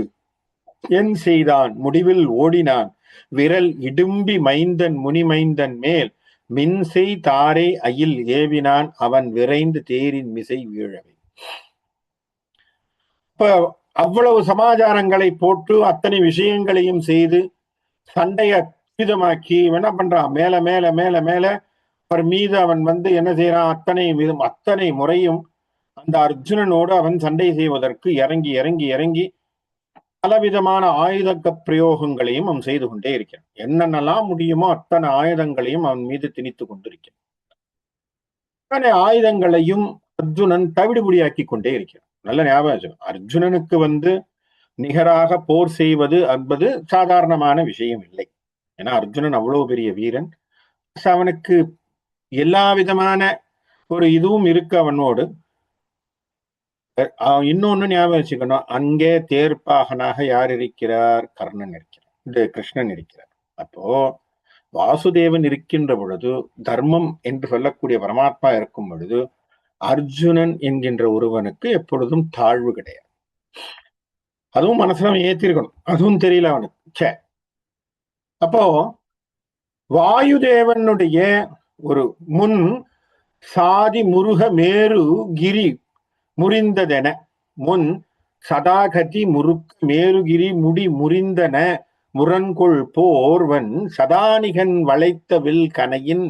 என் செய்தான் முடிவில் ஓடினான் விரல் இடும்பி மைந்தன் முனிமைந்தன் மேல் மின்சை தாரை அயில் ஏவினான் அவன் விரைந்து தேரின் மிசை வீழவே. இப்ப அவ்வளவு சமாச்சாரங்களை போட்டு அத்தனை விஷயங்களையும் செய்து சண்டைய துரிதமாக்கி என்ன பண்றான்? மேல மேல மேல மேல அவர் மீது அவன் வந்து என்ன செய்யறான்? அத்தனை முறையும் அந்த அர்ஜுனனோடு அவன் சண்டை செய்வதற்கு இறங்கி பலவிதமான ஆயுத பிரயோகங்களையும் அவன் செய்து கொண்டே இருக்கிறான். என்னென்னலாம் முடியுமோ அத்தனை ஆயுதங்களையும் அவன் மீது திணித்து கொண்டிருக்கிறான். அத்தனை ஆயுதங்களையும் அர்ஜுனன் தவிடுபடியாக்கி கொண்டே இருக்கிறான். நல்ல ஞாபகம், அர்ஜுனனுக்கு வந்து நிகராக போர் செய்வது என்பது சாதாரணமான விஷயம் இல்லை. ஏன்னா அர்ஜுனன் அவ்வளவு பெரிய வீரன். அவனுக்கு எல்லா விதமான ஒரு இதுவும் இருக்கு அவனோடு. இன்னொன்னு ஞாபகம் வச்சுக்கணும், அங்கே தேர்ப்பாகனாக யார் இருக்கிறார்? கர்ணன் இருக்கிறார், இது கிருஷ்ணன் இருக்கிறார். அப்போ வாசுதேவன் இருக்கின்ற பொழுது, தர்மம் என்று சொல்லக்கூடிய பரமாத்மா இருக்கும் பொழுது அர்ஜுனன் என்கின்ற ஒருவனுக்கு எப்பொழுதும் தாழ்வு கிடையாது. அதுவும் மனசுல ஏத்திருக்கணும். அதுவும் தெரியல அவனுக்கு. அப்போ வாயுதேவனுடைய ஒரு முன் சாதி முருக மேரு கிரி முறிந்ததென முன் சதாகதி முறுக்க மேருகிரி முடி முறிந்தன முரண்கொள் போர்வன் சதானிகன் வளைத்த வில் கனையின்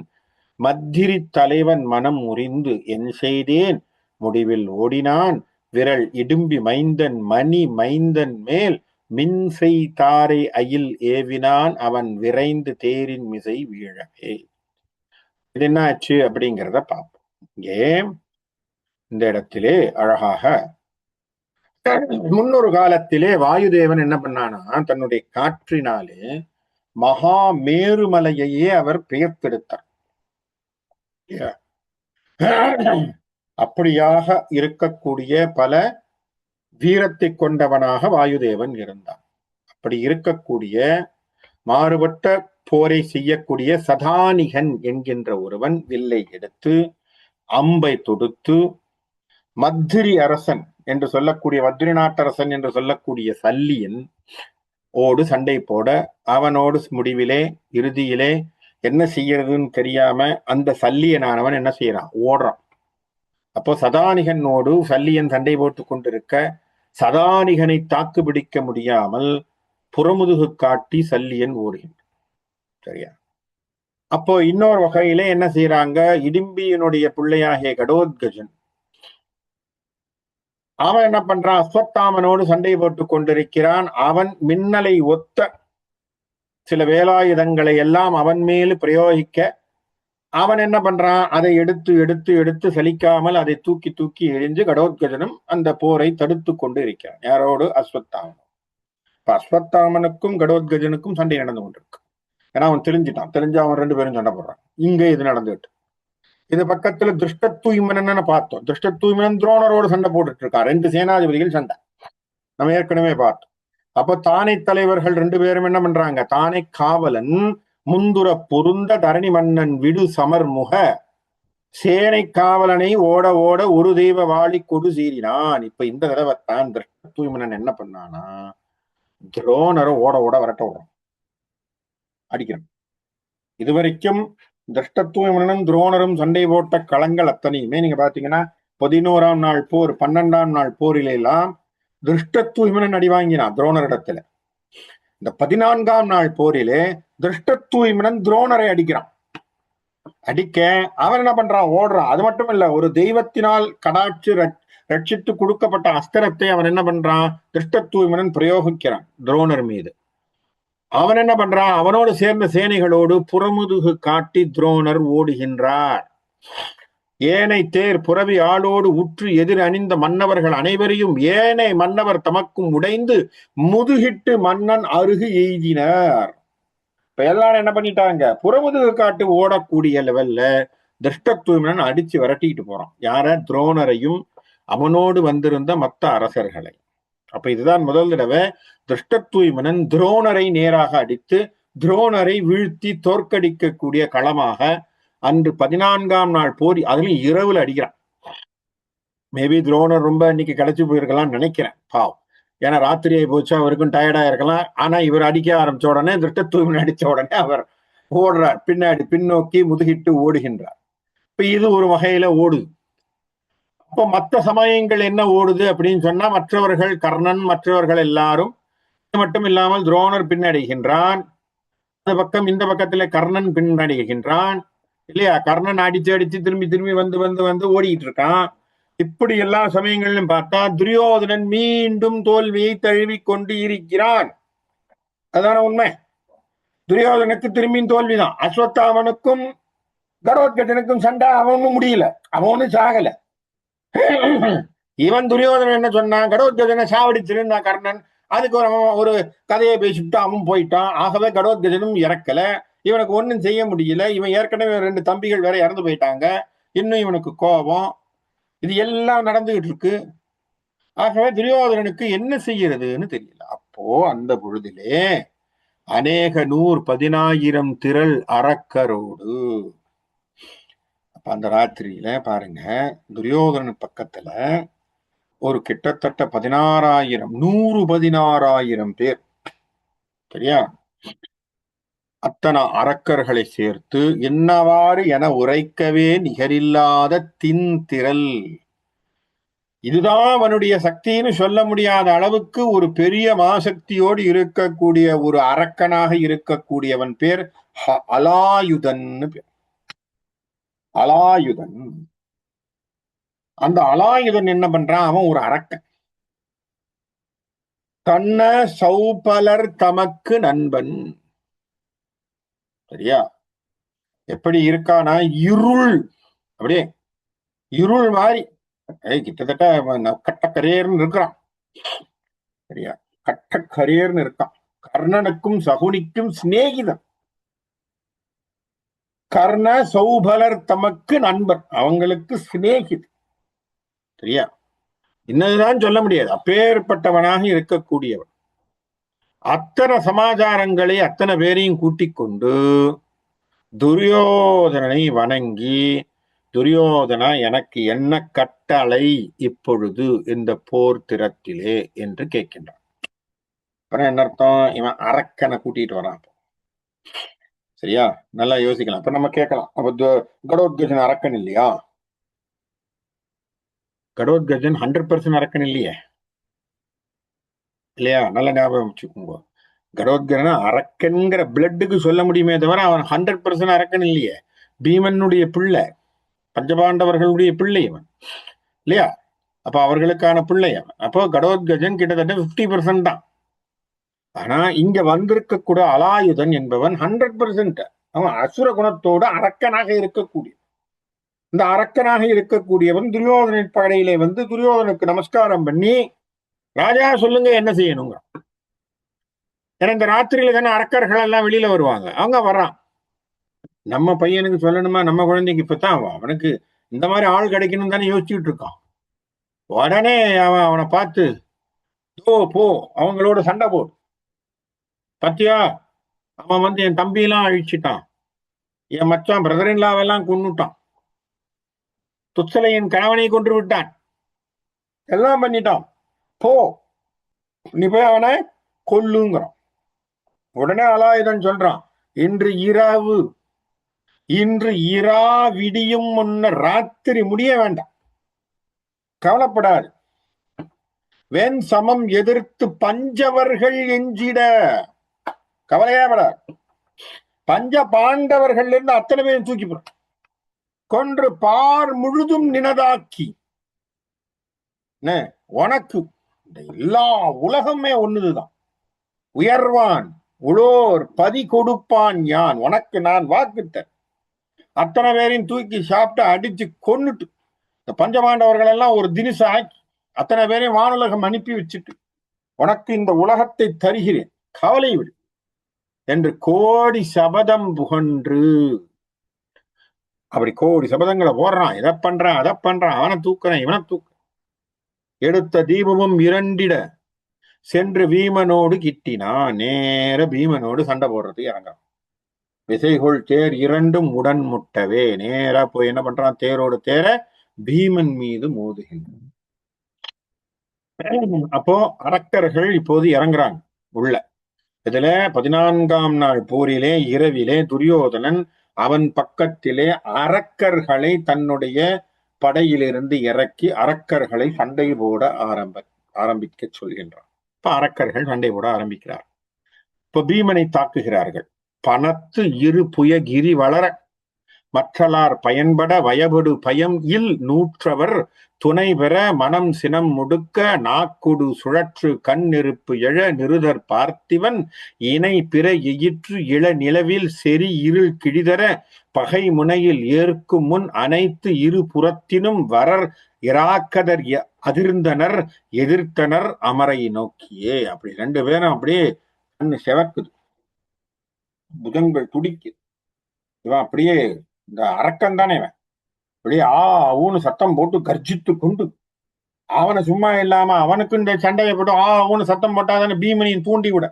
மத்திரி தலைவன் மனம் முறிந்து என் செய்தேன் முடிவில் ஓடினான் விரல் இடும்பி மைந்தன் மணி மைந்தன் மேல் மின்சை தாரை அயில் ஏவினான் அவன் விரைந்து தேரின் மிசை வீழவே. இது என்ன ஆச்சு அப்படிங்கிறத பார்ப்போம். இங்கே இந்த இடத்திலே அழகாக முன்னொரு காலத்திலே வாயுதேவன் என்ன பண்ணானா, தன்னுடைய காற்றினாலே மகா மேருமலையையே அவர் பெயர்த்தெடுத்தார். அப்படியாக இருக்கக்கூடிய பல வீரத்தை கொண்டவனாக வாயுதேவன் இருந்தான். அப்படி இருக்கக்கூடிய மாறுபட்ட போரை செய்யக்கூடிய சதானிகன் என்கின்ற ஒருவன் வில்லை எடுத்து அம்பை தொடுத்து மத்திரி அரசன் என்று சொல்லக்கூடிய மத்திரி நாட்டரசன் என்று சொல்லக்கூடிய சல்லியன் ஓடு சண்டை போட, அவனோடு முடிவிலே இறுதியிலே என்ன செய்யறதுன்னு தெரியாம அந்த சல்லியனானவன் என்ன செய்யறான், ஓடுறான். அப்போ சதானிகனோடு சல்லியன் சண்டை போட்டு கொண்டிருக்க சதானிகனை தாக்கு பிடிக்க முடியாமல் புறமுதுகு காட்டி சல்லியன் ஓடுகின்றான். சரியா? அப்போ இன்னொரு வகையிலே என்ன செய்யறாங்க, இடிம்பியினுடைய பிள்ளையாகிய கடோத்கஜன் அவன் என்ன பண்றான், அஸ்வத்தாமனோடு சண்டை போட்டுக் கொண்டிருக்கிறான். அவன் மின்னலை ஒத்த சில வேலாயுதங்களை எல்லாம் அவன் மேல் பிரயோகிக்க அவன் என்ன பண்றான், அதை எடுத்து எடுத்து எடுத்து சலிக்காமல் அதை தூக்கி தூக்கி எரிஞ்சு கடோத்கஜனும் அந்த போரை தடுத்து கொண்டு இருக்கிறான். யாரோடு? அஸ்வத்தாமன். இப்ப அஸ்வத்தாமனுக்கும் கடோத்கஜனுக்கும் சண்டை நடந்து கொண்டிருக்கு. ஏன்னா அவன் தெரிஞ்சுட்டான், தெரிஞ்சு அவன் ரெண்டு பேரும் சண்டை போடுறான். இங்க இது நடந்துட்டு இது பக்கத்துல திருஷ்டத்தூய்மனன்னு பார்த்தோம். திருஷ்டத்தூய்மனன் துரோணரோடு சண்டை போட்டுட்டு இருக்கான். ரெண்டு சேனாதிபதிகள் சண்டை நம்ம ஏற்கனவே பார்த்தோம். அப்ப தானை தலைவர்கள் ரெண்டு பேரும் என்ன பண்றாங்க, தானை காவலன் முந்துர பொருந்த தரணி மன்னன் விடு சமர்முக சேனை காவலனை ஓட ஓட ஒரு தெய்வ வாழி கொடு சீறினான். இப்ப இந்த தடவை தான் திருஷ்ட தூய்மனன் என்ன பண்ணானா, துரோணரை ஓட ஓட வரட்ட விடுறான், அடிக்கிறான். இதுவரைக்கும் திருஷ்டத்தூய்மனனும் துரோணரும் சண்டை போட்ட களங்கள் அத்தனையுமே நீங்க பாத்தீங்கன்னா 11ஆம் நாள் போர் 12ஆம் நாள் போரிலெல்லாம் திருஷ்டத்தூய்மனன் அடி வாங்கினான் துரோணரிடத்துல. இந்த 14ஆம் நாள் போரிலே திருஷ்டத்தூய்மனன் துரோணரை அடிக்கிறான். அடிக்க அவன் என்ன பண்றான், ஓடுறான். அது மட்டும் இல்ல, ஒரு தெய்வத்தினால் கடாட்சி ரட்சித்து கொடுக்கப்பட்ட அஸ்திரத்தை அவன் என்ன பண்றான், திருஷ்டத்தூய்மனன் பிரயோகிக்கிறான் துரோணர் மீது. அவன் என்ன பண்றான், அவனோடு சேர்ந்த சேனைகளோடு புறமுதுகு காட்டி துரோணர் ஓடுகின்றார். ஏனை தேர் புறவி ஆளோடு உற்று எதிர் அணிந்த மன்னவர்கள் அனைவரையும் ஏனை மன்னவர் தமக்கும் உடைந்து முதுகிட்டு மன்னன் அருகு எய்தினார். இப்ப எல்லாரும் என்ன பண்ணிட்டாங்க, புறமுதுகு காட்டு ஓடக்கூடிய லெவல்ல திருஷ்டத்தூய்மனன் அடிச்சு விரட்டிட்டு போறான். யார? துரோணரையும் அவனோடு வந்திருந்த மற்ற அரசர்களை. அப்ப இதுதான் முதல் தடவை திருஷ்டத்தூய்மனன் துரோணரை நேராக அடித்து துரோணரை வீழ்த்தி தோற்கடிக்கக்கூடிய களமாக அன்று 14ஆம் நாள் போர், அதுலயும் இரவுல அடிக்கிறான். மேபி துரோணர் ரொம்ப இன்னைக்கு கிடைச்சு போயிருக்கலாம் நினைக்கிறேன், பாவம். ஏன்னா ராத்திரியை போச்சு, அவருக்கும் டயர்டா இருக்கலாம். ஆனா இவர் அடிக்க ஆரம்பிச்ச உடனே திருஷ்டத்தூய்மன் அடிச்ச உடனே அவர் ஓடுறார், பின்னாடி பின்னோக்கி முதுகிட்டு ஓடுகின்றார். இப்ப இது ஒரு வகையில ஓடுது. அப்போ மற்ற சமயங்கள் என்ன ஓடுது அப்படின்னு சொன்னா, மற்றவர்கள் கர்ணன் மற்றவர்கள் எல்லாரும் மட்டும் இல்லாமல் துரோணர் பின்னடைகின்றான். அந்த பக்கம் இந்த பக்கத்துல கர்ணன் பின்னடைகின்றான் இல்லையா? கர்ணன் அடிச்சு அடிச்சு திரும்பி திரும்பி வந்து வந்து வந்து ஓடிட்டு இருக்கான். இப்படி எல்லா சமயங்களிலும் பார்த்தா துரியோதனன் மீண்டும் தோல்வியை தழுவி கொண்டு இருக்கிறான். அதான உண்மை. துரியோதனுக்கு திரும்பியும் தோல்விதான். அஸ்வத்தாமனுக்கும் கடோத்கஜனுக்கும் சண்டை, அவனும் முடியல, அவனும் சாகல. இவன் துரியோதனன் என்ன சொன்னான், கடோத்கஜனை சாவடிச்சிருந்தான் கர்ணன். அதுக்கு ஒரு கதையை பேசிட்டு அவன் போயிட்டான். ஆகவே கடோத்கஜனும் இறக்கல, இவனுக்கு ஒன்னும் செய்ய முடியல. இவன் ஏற்கனவே ரெண்டு தம்பிகள் வேற இறந்து போயிட்டாங்க, இன்னும் இவனுக்கு கோபம். இது எல்லாம் நடந்துகிட்டு இருக்கு. ஆகவே துரியோதனனுக்கு என்ன செய்யறதுன்னு தெரியல. அப்போ அந்த பொழுதிலே அநேக 100,000 திரள் அரக்கரோடு அப்ப அந்த ராத்திரியில பாருங்க, துரியோதனன் பக்கத்துல ஒரு கிட்டத்தட்ட 16,000 116,000 பேர், சரியா? அத்தனை அரக்கர்களை சேர்த்து என்னவாறு என உரைக்கவே நிகரில்லாத தின்திரள். இதுதான் அவனுடைய சக்தின்னு சொல்ல முடியாத அளவுக்கு ஒரு பெரிய மாசக்தியோடு இருக்கக்கூடிய ஒரு அரக்கனாக இருக்கக்கூடியவன் பேர் அலாயுதன் பேர். அலாயுதன். அந்த அலாயுதன் என்ன பண்றான், அவன் ஒரு அரக்கன். கண்ண சௌபலர் தமக்கு நண்பன், சரியா? எப்படி இருக்கானா இருள், அப்படியே இருள் மாதிரி கிட்டத்தட்ட கட்டக்கரையர்னு இருக்கிறான். சரியா, கட்டக்கரையர்னு இருக்கான். கர்ணனுக்கும் சகுனிக்கும் சிநேகிதன். கர்ண சௌபலர் தமக்கு நண்பர், அவங்களுக்கு சிநேகிதன். சரியா, இன்னதுதான் சொல்ல முடியாது. அப்பேற்பட்டவனாக இருக்கக்கூடியவன் அத்தனை சமாச்சாரங்களை அத்தனை பேரையும் கூட்டிக் கொண்டு துரியோதனனை வணங்கி, துரியோதனா எனக்கு என்ன கட்டளை இப்பொழுது இந்த போர் திறத்திலே என்று கேட்கின்றான். அப்புறம் என்ன அர்த்தம்? இவன் அரக்கனை கூட்டிட்டு வரான். சரியா, நல்லா யோசிக்கலாம். அப்ப நம்ம கேட்கலாம், அப்ப கடோத்கஜன் அரக்கன் இல்லையா? கடோத்கஜன் 100% அரக்கன் இல்லையே, இல்லையா? நல்ல ஞாபகம் வச்சுக்கோங்க. கடோத்கஜன் அரக்கன்கிற பிளட்டுக்கு சொல்ல முடியுமே தவிர அவன் 100% அரக்கன் இல்லையே. பீமனுடைய பிள்ளை, பஞ்சபாண்டவர்களுடைய பிள்ளை அவன், இல்லையா? அப்ப அவர்களுக்கான பிள்ளை அவன். அப்போ கடோத்கஜன் கிட்டத்தட்ட 50% தான். ஆனா இங்க வந்திருக்க கூட அலாயுதன் என்பவன் 100%. அவன் அசுர குணத்தோடு அரக்கனாக இருக்கக்கூடிய, இந்த அரக்கனாக இருக்கக்கூடியவன் துரியோதனின் படையிலே வந்து துரியோதனுக்கு நமஸ்காரம் பண்ணி, ராஜா சொல்லுங்க என்ன செய்யணுங்க. ஏன்னா இந்த ராத்திரியில தானே அரக்கர்கள் எல்லாம் வெளியில வருவாங்க. அவங்க வர்றான், நம்ம பையனுக்கு சொல்லணுமா, நம்ம குழந்தைக்கு இப்பதான் அவனுக்கு இந்த மாதிரி ஆள் கிடைக்கணும் தானே யோசிச்சுட்டு இருக்கான். உடனே அவனை பார்த்து போ அவங்களோட சண்டை போடு, பத்தியா அவன் வந்து என் தம்பியெல்லாம் அழிச்சிட்டான், என் மச்சான் பிரதரின்லாவெல்லாம் கொன்னுட்டான், துச்சலையின் கணவனை கொன்று விட்டான், எல்லாம் பண்ணிட்டான், போ நீ போய் அவனை கொல்லுங்கிறான். உடனே அலாயுதன் சொல்றான், இன்று இரா விடியும் முன்ன ராத்திரி முடிய வேண்டாம், கவலைப்படாது, வெண் சமம் எதிர்த்து பஞ்சவர்கள் எஞ்சிட, கவலையாப்படாது, பஞ்ச பாண்டவர்கள் இருந்து அத்தனை பேரும் தூக்கி போற, கொன்று பார் முழுதும் நினதாக்கி, உனக்கு எல்லா உலகமே ஒண்ணுதுதான், உயர்வான் உளோர் பதி கொடுப்பான் யான், உனக்கு நான் வாக்குத்தேன், அத்தனை பேரையும் தூக்கி சாப்பிட்டு அடிச்சு கொன்னுட்டு இந்த பஞ்சபாண்டவர்கள் எல்லாம் ஒரு தினிசு ஆக்கி அத்தனை பேரையும் வானுலகம் அனுப்பி வச்சுட்டு உனக்கு இந்த உலகத்தை தருகிறேன், கவலை விடு என்று கோடி சபதம் புகன்று, அப்படி கோடி சபதங்களை போடுறான். இதை பண்றான் அதை பண்றான், அவனை தூக்குறான் இவனை தூக்க, எடுத்த தீபமும் இரண்டிட சென்று பீமனோடு கிட்டினான். நேர பீமனோடு சண்டை போடுறது இறங்குறான். விசைகொள் தேர் இரண்டும் உடன் முட்டவே நேரா போய் என்ன பண்றான், தேரோடு தேர பீமன் மீது மோதுகின்றான். அப்போ அரக்கர்கள் இப்போது இறங்குறாங்க உள்ள. இதுல 14ஆம் நாள் போரிலே இரவிலே துரியோதனன் அவன் பக்கத்திலே அரக்கர்களை தன்னுடைய படையிலிருந்து இறக்கி அரக்கர்களை சண்டை போட ஆரம்பிக்க சொல்கின்றான். இப்ப அரக்கர்கள் சண்டை போட ஆரம்பிக்கிறார். இப்ப பீமனை தாக்குகிறார்கள். பணத்து இரு புயகிரி வளர மற்றலார் பயன்பட வயபடு பயம் இல் நூற்றவர் துணை பெற மனம் சினம் முடுக்க நாக்குடு சுழற்று கண் நெருப்பு எழ நிருதர் பார்த்திவன் இணை பிற எயிற்று இள நிலவில் செறி இருள் கிழிதர பகை முனையில் ஏற்கும் முன் அனைத்து இரு புறத்தினும் வரர் இராக்கதர் அதிர்ந்தனர் எதிர்த்தனர் அமரை நோக்கியே. அப்படி 2 பேரும் அப்படியே கண்ணு செவக்குது, புதங்கள் துடிக்குது. இவன் அப்படியே இந்த அரக்கன் தானே, இவன் அப்படியே ஊன்னு சத்தம் போட்டு கர்ஜித்து கொண்டு, அவனை சும்மா இல்லாம அவனுக்கு இந்த சண்டையை போட்டு ஊன்னு சத்தம் போட்டாதானே பீமனின் தூண்டி விட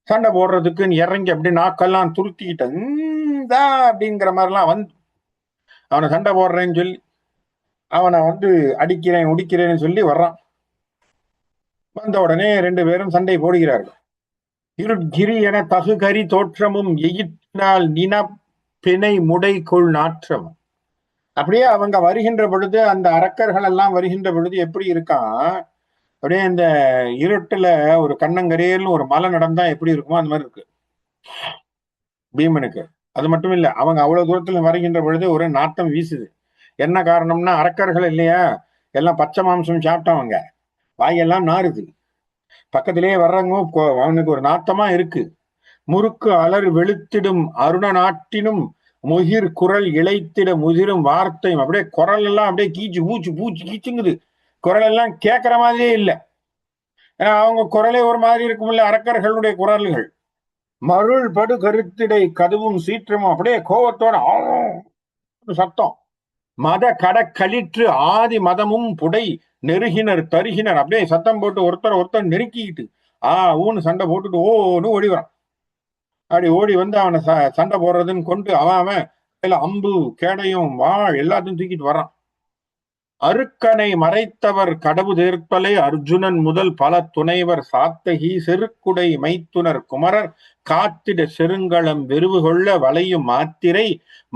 சண்டை போடுறதுக்குன்னு இறங்கி அப்படியே நாக்கெல்லாம் துருத்திக்கிட்ட அப்படிங்கிற மாதிரிலாம் வந்து அவனை சண்டை போடுறேன்னு சொல்லி அவனை வந்து அடிக்கிறேன் உடிக்கிறேன்னு சொல்லி வர்றான். வந்த உடனே 2 பேரும் சண்டை போடுகிறார்கள். இருட்கிரி என தகுகரி தோற்றமும் எயிற்றினால் நின பிணை முடைக்குள் நாற்றமும். அப்படியே அவங்க வருகின்ற பொழுது, அந்த அரக்கர்கள் எல்லாம் வருகின்ற பொழுது எப்படி இருக்கான், அப்படியே இந்த இருட்டுல ஒரு கண்ணங்கரையர்னு ஒரு மலை நடந்தா எப்படி இருக்குமோ அந்த மாதிரி இருக்கு பீமனுக்கு. அது மட்டும் இல்ல, அவங்க அவ்வளவு தூரத்துல வருகின்ற பொழுது ஒரு நாட்டம் வீசுது. என்ன காரணம்னா அரக்கர்கள் இல்லையா, எல்லாம் பச்சை மாம்சம் சாப்பிட்டவங்க, வாயெல்லாம் நாறுது. பக்கத்திலேயே வர்றவங்க அவனுக்கு ஒரு நாட்டமா இருக்கு. முறுக்கு அலர் வெளுத்திடும் அருண நாட்டினும் முகிர் குரல் இழைத்திட முதிரும் வார்த்தையும், அப்படியே குரல் எல்லாம் அப்படியே கீச்சு பூச்சு பூச்சு கீச்சுங்குது. குரல் எல்லாம் கேட்கிற மாதிரியே இல்லை. ஏன்னா அவங்க குரலே ஒரு மாதிரி இருக்கும்ல, அரக்கர்களுடைய குரல்கள். மருள் படு கருத்திடை கதுவும் சீற்றமும், அப்படியே கோபத்தோட சத்தம். மத கடக்களிற்று ஆதி மதமும் புடை நெருகினர் தருகினர், அப்படியே சத்தம் போட்டு ஒருத்தர் நெருக்கிக்கிட்டு ஊன்னு சண்டை போட்டுட்டு ஓன்னு ஓடி வரான். அப்படி ஓடி வந்து அவனை சண்டை போடுறதுன்னு கொண்டு அவன் அம்பு கேடையும் வாழ் எல்லாத்தையும் தூக்கிட்டு வர்றான். அருக்கனை மறைத்தவர் கடவு தேர்ப்பலை அர்ஜுனன் முதல் பல துணைவர் சாத்தகி செருக்குடை மைத்துனர் குமரர் காத்திட செருங்களம் வெறுவு கொள்ள வளையும் மாத்திரை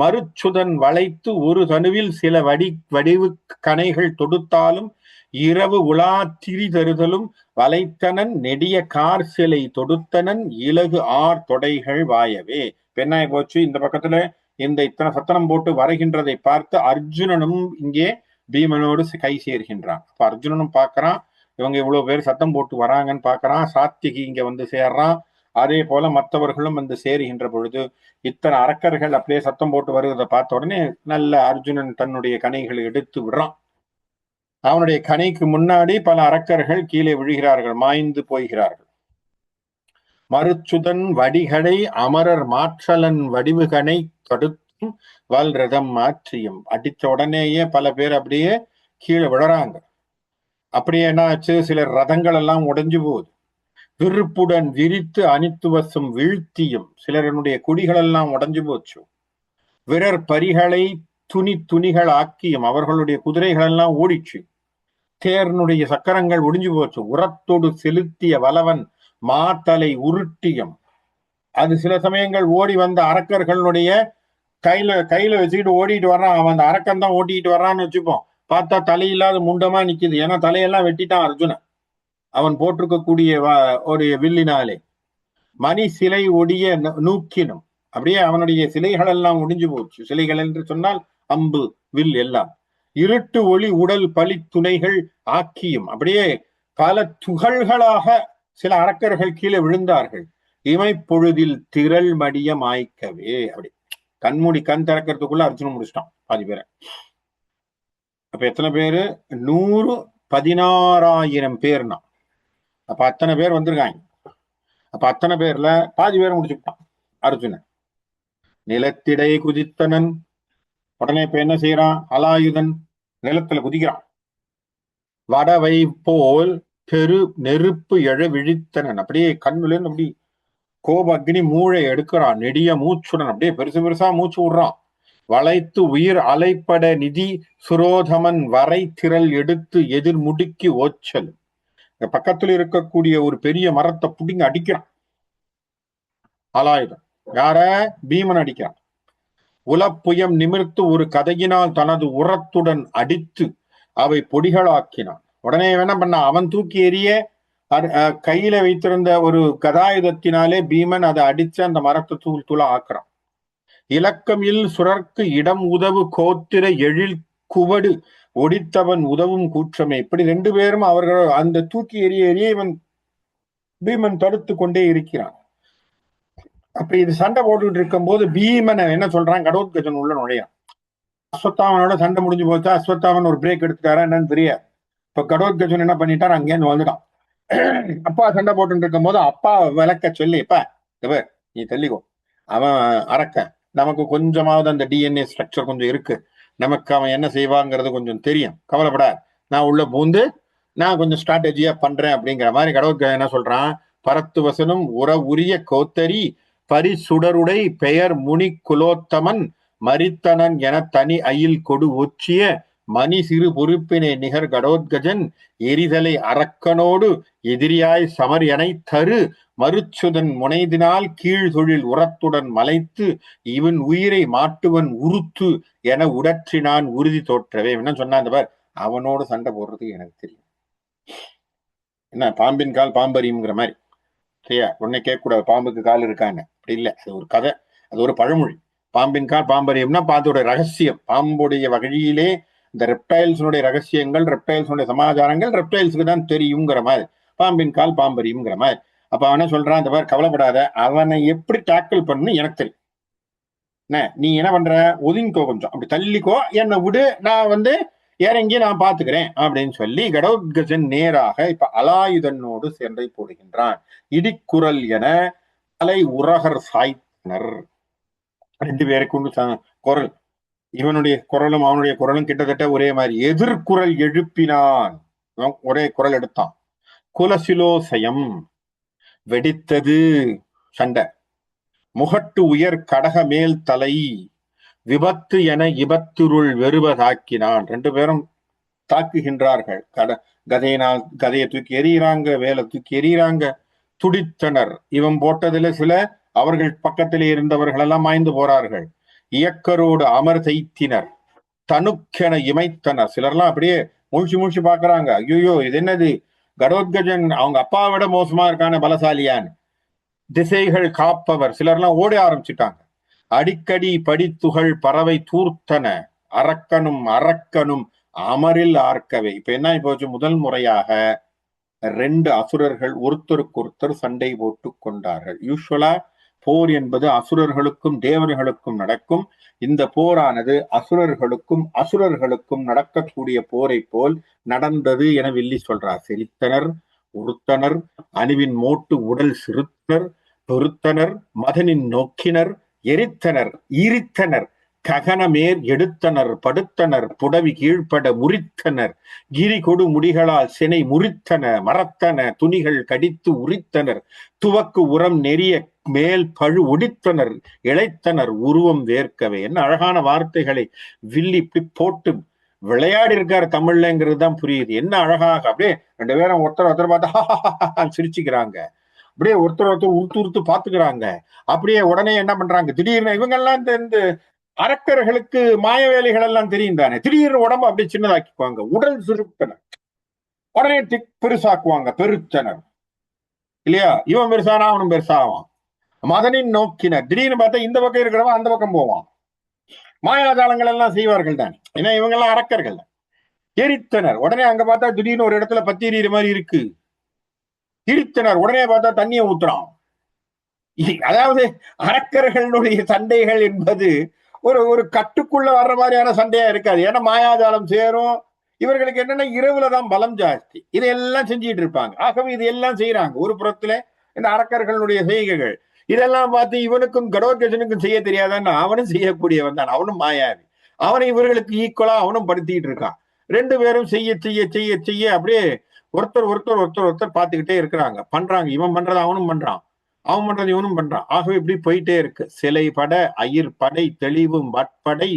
மறுச்சுதன் வளைத்து ஒரு தனுவில் சில வடிவு கணைகள் தொடுத்தாலும் இரவு உலா திரி தருதலும் வளைத்தனன் நெடிய கார் சிலை தொடுத்தனன் இலகு ஆர் தொடைகள் வாயவே. பெண்ணாய் போச்சு. இந்த பக்கத்துல இத்தனை சத்தனம் போட்டு வருகின்றதை பார்த்து அர்ஜுனனும் இங்கே பீமனோடு கை சேர்கின்றான். அப்ப அர்ஜுனனும் பாக்குறான், இவங்க இவ்வளவு பேர் சத்தம் போட்டு வராங்கன்னு பாக்குறான். சாத்திகி இங்க வந்து சேர்றான். அதே போல மற்றவர்களும் வந்து சேருகின்ற பொழுது இத்தனை அரக்கர்கள் அப்படியே சத்தம் போட்டு வருவதை பார்த்த உடனே நல்ல அர்ஜுனன் தன்னுடைய கணைகளை எடுத்து விடுறான். அவனுடைய கணைக்கு முன்னாடி பல அரக்கர்கள் கீழே விழுகிறார்கள், மாய்ந்து போய்கிறார்கள். மறுச்சுதன் வடிகடை அமரர் மாற்றலன் வடிவுகனை தடுத்தும் வல் ரதம் மாற்றியும், அடிச்ச உடனேயே பல பேர் அப்படியே கீழே விழறாங்க. அப்படியே என்ன ஆச்சு, சிலர் ரதங்கள் எல்லாம் உடைஞ்சு போகுது. விருப்புடன் விரித்து அனித்துவசம் வீழ்த்தியும், சிலருடைய குடிகள் எல்லாம் உடைஞ்சு போச்சு. விரர் பரிகளை துணிகள் ஆக்கியும், அவர்களுடைய குதிரைகள் எல்லாம் ஓடிச்சு. தேர்னுடைய சக்கரங்கள் ஒடிஞ்சு போச்சு. உரத்தோடு செலுத்திய வலவன் மாத்தலை உருட்டியம், அது சில சமயங்கள் ஓடி வந்த அரக்கர்களுடைய கையில வச்சுக்கிட்டு ஓடிட்டு வர்றான். அவன் அந்த அரக்கன் தான் ஓட்டிட்டு வர்றான்னு வச்சுப்போம். பார்த்தா தலையில்லாத முண்டமா நிக்குது. ஏன்னா தலையெல்லாம் வெட்டிட்டான் அர்ஜுனன் அவன் போட்டிருக்கக்கூடிய ஒரு வில்லினாலே. மணி சிலை ஒடிய நூக்கினும், அப்படியே அவனுடைய சிலைகள் எல்லாம் ஒடிஞ்சு போச்சு. சிலைகள் என்று சொன்னால் அம்பு வில் எல்லாம். இருட்டு ஒளி உடல் பலி துணைகள் ஆக்கியும், அப்படியே பல துகள்களாக சில அரக்கர்கள் கீழே விழுந்தார்கள். இமைப்பொழுதில் திரள் மடிய மாய்க்கவே, அப்படி கண்மூடி கண் திறக்கிறதுக்குள்ள அர்ஜுனன் முடிச்சிட்டான் பாதி பேரை. அப்ப எத்தனை பேரு? 116,000 பேர்னா. அப்ப அத்தனை பேர் வந்திருக்காங்க. அப்ப அத்தனை பேர்ல பாதி பேரை முடிச்சுட்டான் அர்ஜுனன். நிலத்திடை குதித்தனன். உடனே இப்ப என்ன செய்யறான்? அலாயுதன் நிலத்துல குதிக்கிறான். வடவை போல் பெரு நெருப்பு எழ விழித்தனன், அப்படியே கண்ணுல அப்படி கோப அக்னி மூளை எடுக்கிறான். நெடிய மூச்சுடன் அப்படியே பெருசா மூச்சு விடுறான். வளைத்து உயிர் அலைப்பட நிதி சுரோதமன் வரை திரள் எடுத்து எதிர் முடுக்கி ஓச்சல். பக்கத்துல இருக்கக்கூடிய ஒரு பெரிய மரத்தை புடிங்க அடிக்கிறான் அலாயுதன். யார? பீமன் அடிக்கிறான். உலப்புயம் நிமிர்த்து ஒரு கதையினால் தனது உரத்துடன் அடித்து அவை பொடிகளாக்கினான். உடனே என்ன பண்ண, அவன் தூக்கி எறிய கையில வைத்திருந்த ஒரு கதாயுதத்தினாலே பீமன் அதை அடிச்சு அந்த மரத்தை தூளா ஆக்குறான். இலக்கமில் சுரர்க்கு இடம் உதவு கோத்திர எழில் குவடு ஒடித்தவன் உதவும் கூற்றமே. இப்படி 2 பேரும் அவர்கள் அந்த தூக்கி எறிய இவன் பீமன் தடுத்து கொண்டே இருக்கிறான். அப்ப இது சண்டை போட்டுட்டு இருக்கும் போது பீமனை என்ன சொல்றான், கடோத்கஜன் உள்ள நுழையான். அஸ்வத்தாமனோட சண்டை முடிஞ்சு போச்சா, அஸ்வத்தாமன் ஒரு பிரேக் எடுத்துட்டாரா என்னன்னு தெரியாது. இப்ப கடோத்கஜன் என்ன பண்ணிட்டான், அங்கேருந்து வந்துட்டான். அப்பா சண்டை போட்டு இருக்கும் போது அப்பா விளக்க சொல்லி, இப்ப நீ தள்ளிக்கோ, அவன் அரக்க, நமக்கு கொஞ்சமாவது அந்த டிஎன்ஏ ஸ்ட்ரக்சர் கொஞ்சம் இருக்கு, நமக்கு அவன் என்ன செய்வாங்கிறது கொஞ்சம் தெரியும், கவலைப்படாது, நான் உள்ள பூந்து நான் கொஞ்சம் ஸ்ட்ராட்டஜியா பண்றேன் அப்படிங்கிற மாதிரி கடவுள் என்ன சொல்றான், பரத்து வசனும் உரிய கோத்தரி பரிசுடருடை பெயர் முனி குலோத்தமன் மரித்தனன் என தனி அயில் கொடு ஒச்சிய மணி சிறு பொறுப்பினை நிகர் கடோத்கஜன் எரிதலை அரக்கனோடு எதிரியாய் சமர் எனை தரு மறுச்சுதன் முனைதினால் கீழ் தொழில் உரத்துடன் மலைத்து இவன் உயிரை மாட்டுவன் உருத்து என உடற்றினான் உறுதி தோற்றவே. என்ன சொன்னா, அந்த பார், அவனோடு சண்டை போடுறது எனக்கு தெரியும். என்ன பாம்பின் கால் பாம்பரியுங்கிற மாதிரி சரியா? உடனே கேட்கக்கூடாது பாம்புக்கு கால் இருக்கான்னு, அப்படி இல்லை, அது ஒரு கதை, அது ஒரு பழமொழி. பாம்பின் கால் பாம்பரியம்னா அதோட ரகசியம், பாம்புடைய வகையிலே இந்த ரெப்டைல்ஸுடைய ரகசியங்கள், ரெப்டைல்ஸுடைய சமாச்சாரங்கள் ரெப்டைல்ஸுக்கு தான் தெரியுங்கிற மாதிரி, பாம்பின் கால் பாம்பரியுங்கிற மாதிரி. அப்ப அவனே சொல்றான், இந்த மாதிரி கவலைப்படாத, அவனை எப்படி டேக்கிள் பண்ணு எனக்கு தெரியும். நீ என்ன பண்ற, ஒதுங்கிக்கோ, கொஞ்சம் அப்படி தள்ளிக்கோ, என்னை விடு, நான் இறங்கி நான் பாத்துக்கிறேன் அப்படின்னு சொல்லி கடோத்கஜன் நேராக இப்ப அலாயுதனோடு சண்டை போடுகின்றான். இடிக்குரல் என தலை உரகர் சாய்த்தனர். 2 பேருக்கு குரல், இவனுடைய குரலும் அவனுடைய குரலும் கிட்டத்தட்ட ஒரே மாதிரி. எதிர்குரல் எழுப்பினான், ஒரே குரல் எடுத்தான். குலசிலோசயம் வெடித்தது சண்டை. முகட்டு உயர் கடக மேல் தலை விபத்து என இபத்துருள் வெறுவதாக்கினான். 2 பேரும் தாக்குகின்றார்கள். கதையினால் கதையை தூக்கி எறிகிறாங்க, வேலை தூக்கி எறிகிறாங்க. துடித்தனர். இவன் போட்டதுல சில அவர்கள் பக்கத்திலே இருந்தவர்கள் எல்லாம் மாய்ந்து போறார்கள். இயக்கரோடு அமர் தைத்தினர், தனுக்கென இமைத்தனர். சிலர்லாம் அப்படியே மூழ்ச்சி பாக்குறாங்க. ஐயோ, இது என்னது, கடோத்கஜன் அவங்க அப்பாவை விட மோசமா இருக்கான பலசாலியான், திசைகள் காப்பவர். சிலர்லாம் ஓட ஆரம்பிச்சுட்டாங்க. அடிக்கடி படித்துகள் பறவை தூர்த்தன, அரக்கனும் அமரில் ஆர்க்கவே. இப்ப என்ன போச்சு, முதல் முறையாக 2 அசுரர்கள் ஒருத்தருக்கு ஒருத்தர் சண்டை போட்டு கொண்டார்கள். யூஸ்வலா போர் என்பது அசுரர்களுக்கும் தேவர்களுக்கும் நடக்கும். இந்த போரானது அசுரர்களுக்கும் நடக்கக்கூடிய போரை போல் நடந்தது என வில்லி சொல்றார். சிரித்தனர், உறுத்தனர், அணுவின் மோட்டு உடல் சிறுத்தனர், பொறுத்தனர், மதனின் நோக்கினர், எரித்தனர், ஈரித்தனர், ககனமேர் எடுத்தனர், படுத்தனர், புடவி கீழ்ப்பட முறித்தனர், கிரி கொடு முடிகளால் சினை முறித்தன, மரத்தன துணிகள் கடித்து உரித்தனர், துவக்கு உரம் நெறிய மேல் பழு ஒடித்தனர், இழைத்தனர், உருவம் வேர்க்கவே. என்ன அழகான வார்த்தைகளை வில்லி போட்டு விளையாடி இருக்காரு தமிழ்லங்கிறது தான் புரியுது. என்ன அழகாக அப்படியே 2 பேரும் ஒருத்தர் பார்த்தா சிரிச்சுக்கிறாங்க. அப்படியே ஒருத்தர் உறுத்து பாத்துக்கிறாங்க. அப்படியே உடனே என்ன பண்றாங்க, திடீர்னு இவங்கெல்லாம் இந்த அரக்கர்களுக்கு மாய வேலைகள் எல்லாம் தெரியும் தானே. திடீர்னு உடம்பு அப்படியே சின்னதாக்கிக்குவாங்க, உடல் சுருட்டனர், உடனே பெருசாக்குவாங்க, பெருத்தனர் இல்லையா. இவன் பெருசானா அவனும் பெருசாவான். மதனின் நோக்கினர், திடீர்னு பார்த்தா இந்த பக்கம் இருக்கிறவன் அந்த பக்கம் போவான். மாயாஜாலங்கள் எல்லாம் செய்வார்கள் தானே, ஏன்னா இவங்க எல்லாம் அரக்கர்கள். எரித்தனர், உடனே அங்க பார்த்தா திடீர்னு ஒரு இடத்துல பத்தி எறிகிற மாதிரி இருக்கு. எரித்தனர், உடனே பார்த்தா தண்ணியை ஊத்துறான். அதாவது அரக்கர்களுடைய சண்டைகள் என்பது ஒரு கட்டுக்குள்ள வர்ற மாதிரியான சண்டையா இருக்காது. ஏன்னா மாயாஜாலம் சேரும். இவர்களுக்கு என்னன்னா இரவுலதான் பலம் ஜாஸ்தி. இதையெல்லாம் செஞ்சிட்டு இருப்பாங்க. ஆகவே இதையெல்லாம் செய்யறாங்க. ஒரு புறத்துல இந்த அரக்கர்களுடைய செய்கைகள் இதெல்லாம் பார்த்து இவனுக்கும் கடோத்கஜனுக்கும் செய்ய தெரியாதான்னு அவனும் செய்யக்கூடியவன் தான். அவனும் மாயாவி. அவனை இவர்களுக்கு ஈக்குவலா அவனும் படுத்திட்டு இருக்கான். 2 பேரும் செய்ய செய்ய செய்ய செய்ய அப்படியே ஒருத்தர் பார்த்துக்கிட்டே இருக்கிறாங்க, பண்றாங்க. இவன் பண்றதை அவனும் பண்றான், அவன் பண்றது இவனும் பண்றான். ஆகவே இப்படி போயிட்டே இருக்கு. சிலை பட அயிர் படை தெளிவும் வட்படை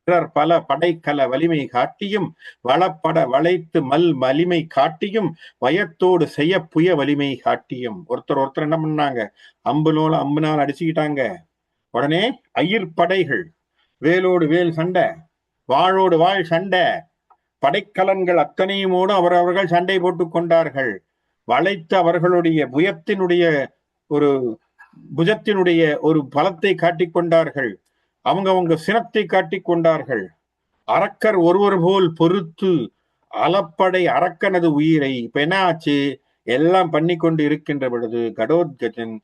பிறர் பல படைக்கல வலிமை காட்டியும் வளப்பட வளைத்து வலிமை காட்டியும் வயத்தோடு செய்ய புய வலிமை காட்டியும். ஒருத்தர் என்ன பண்ணாங்க, அம்புனால அடிச்சுக்கிட்டாங்க. உடனே அயிர் படைகள், வேலோடு வேல் சண்டை, வாளோடு வாழ் சண்டை, படைக்கலன்கள் அத்தனையுமோடு அவர்கள் சண்டை போட்டுக் கொண்டார்கள். வளைத்து அவர்களுடைய புஜத்தினுடைய ஒரு பலத்தை காட்டிக் கொண்டார்கள். அவங்க சினத்தை காட்டிக் கொண்டார்கள். அரக்கர் ஒருவர் போல் பொறுத்து அலப்படை அரக்கனது உயிரை. இப்ப என்ன ஆச்சு, எல்லாம் பண்ணி கொண்டு இருக்கின்ற பொழுது கடோத்கஜன்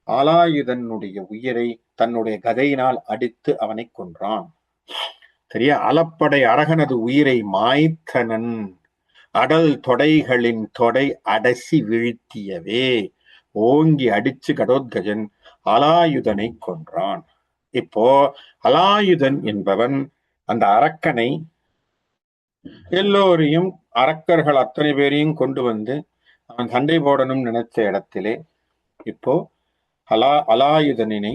அலாயுதனுடைய உயிரை தன்னுடைய கதையினால் அடித்து அவனை கொன்றான். சரியா. அலப்படை அரகனது உயிரை மாய்த்தனன் அடல் தொடைகளின் தொடை அடசி வீழ்த்தியவே. ஓங்கி அடிச்சு கடோத்கஜன் அலாயுதனை கொன்றான். இப்போ அலாயுதன் என்பவன் அந்த அரக்கனை எல்லோரையும் அரக்கர்கள் அத்தனை பேரையும் கொண்டு வந்து அவன் சண்டை போடணும் நினைச்ச இடத்திலே இப்போ அலாயுதனினை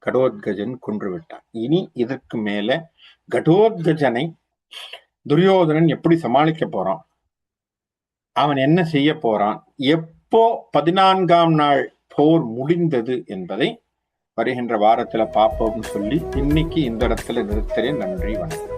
கடோத்கஜன் கொன்று விட்டான். இனி இதற்கு மேல கடோத்கஜனை துரியோதனன் எப்படி சமாளிக்க போறான், அவன் என்ன செய்ய போறான், எப்போ 14ஆம் நாள் போர் முடிந்தது என்பதை வருகின்ற வாரத்துல பார்ப்போம்னு சொல்லி இன்னைக்கு இந்த இடத்துல நிறுத்துறேன். நன்றி, வணக்கம்.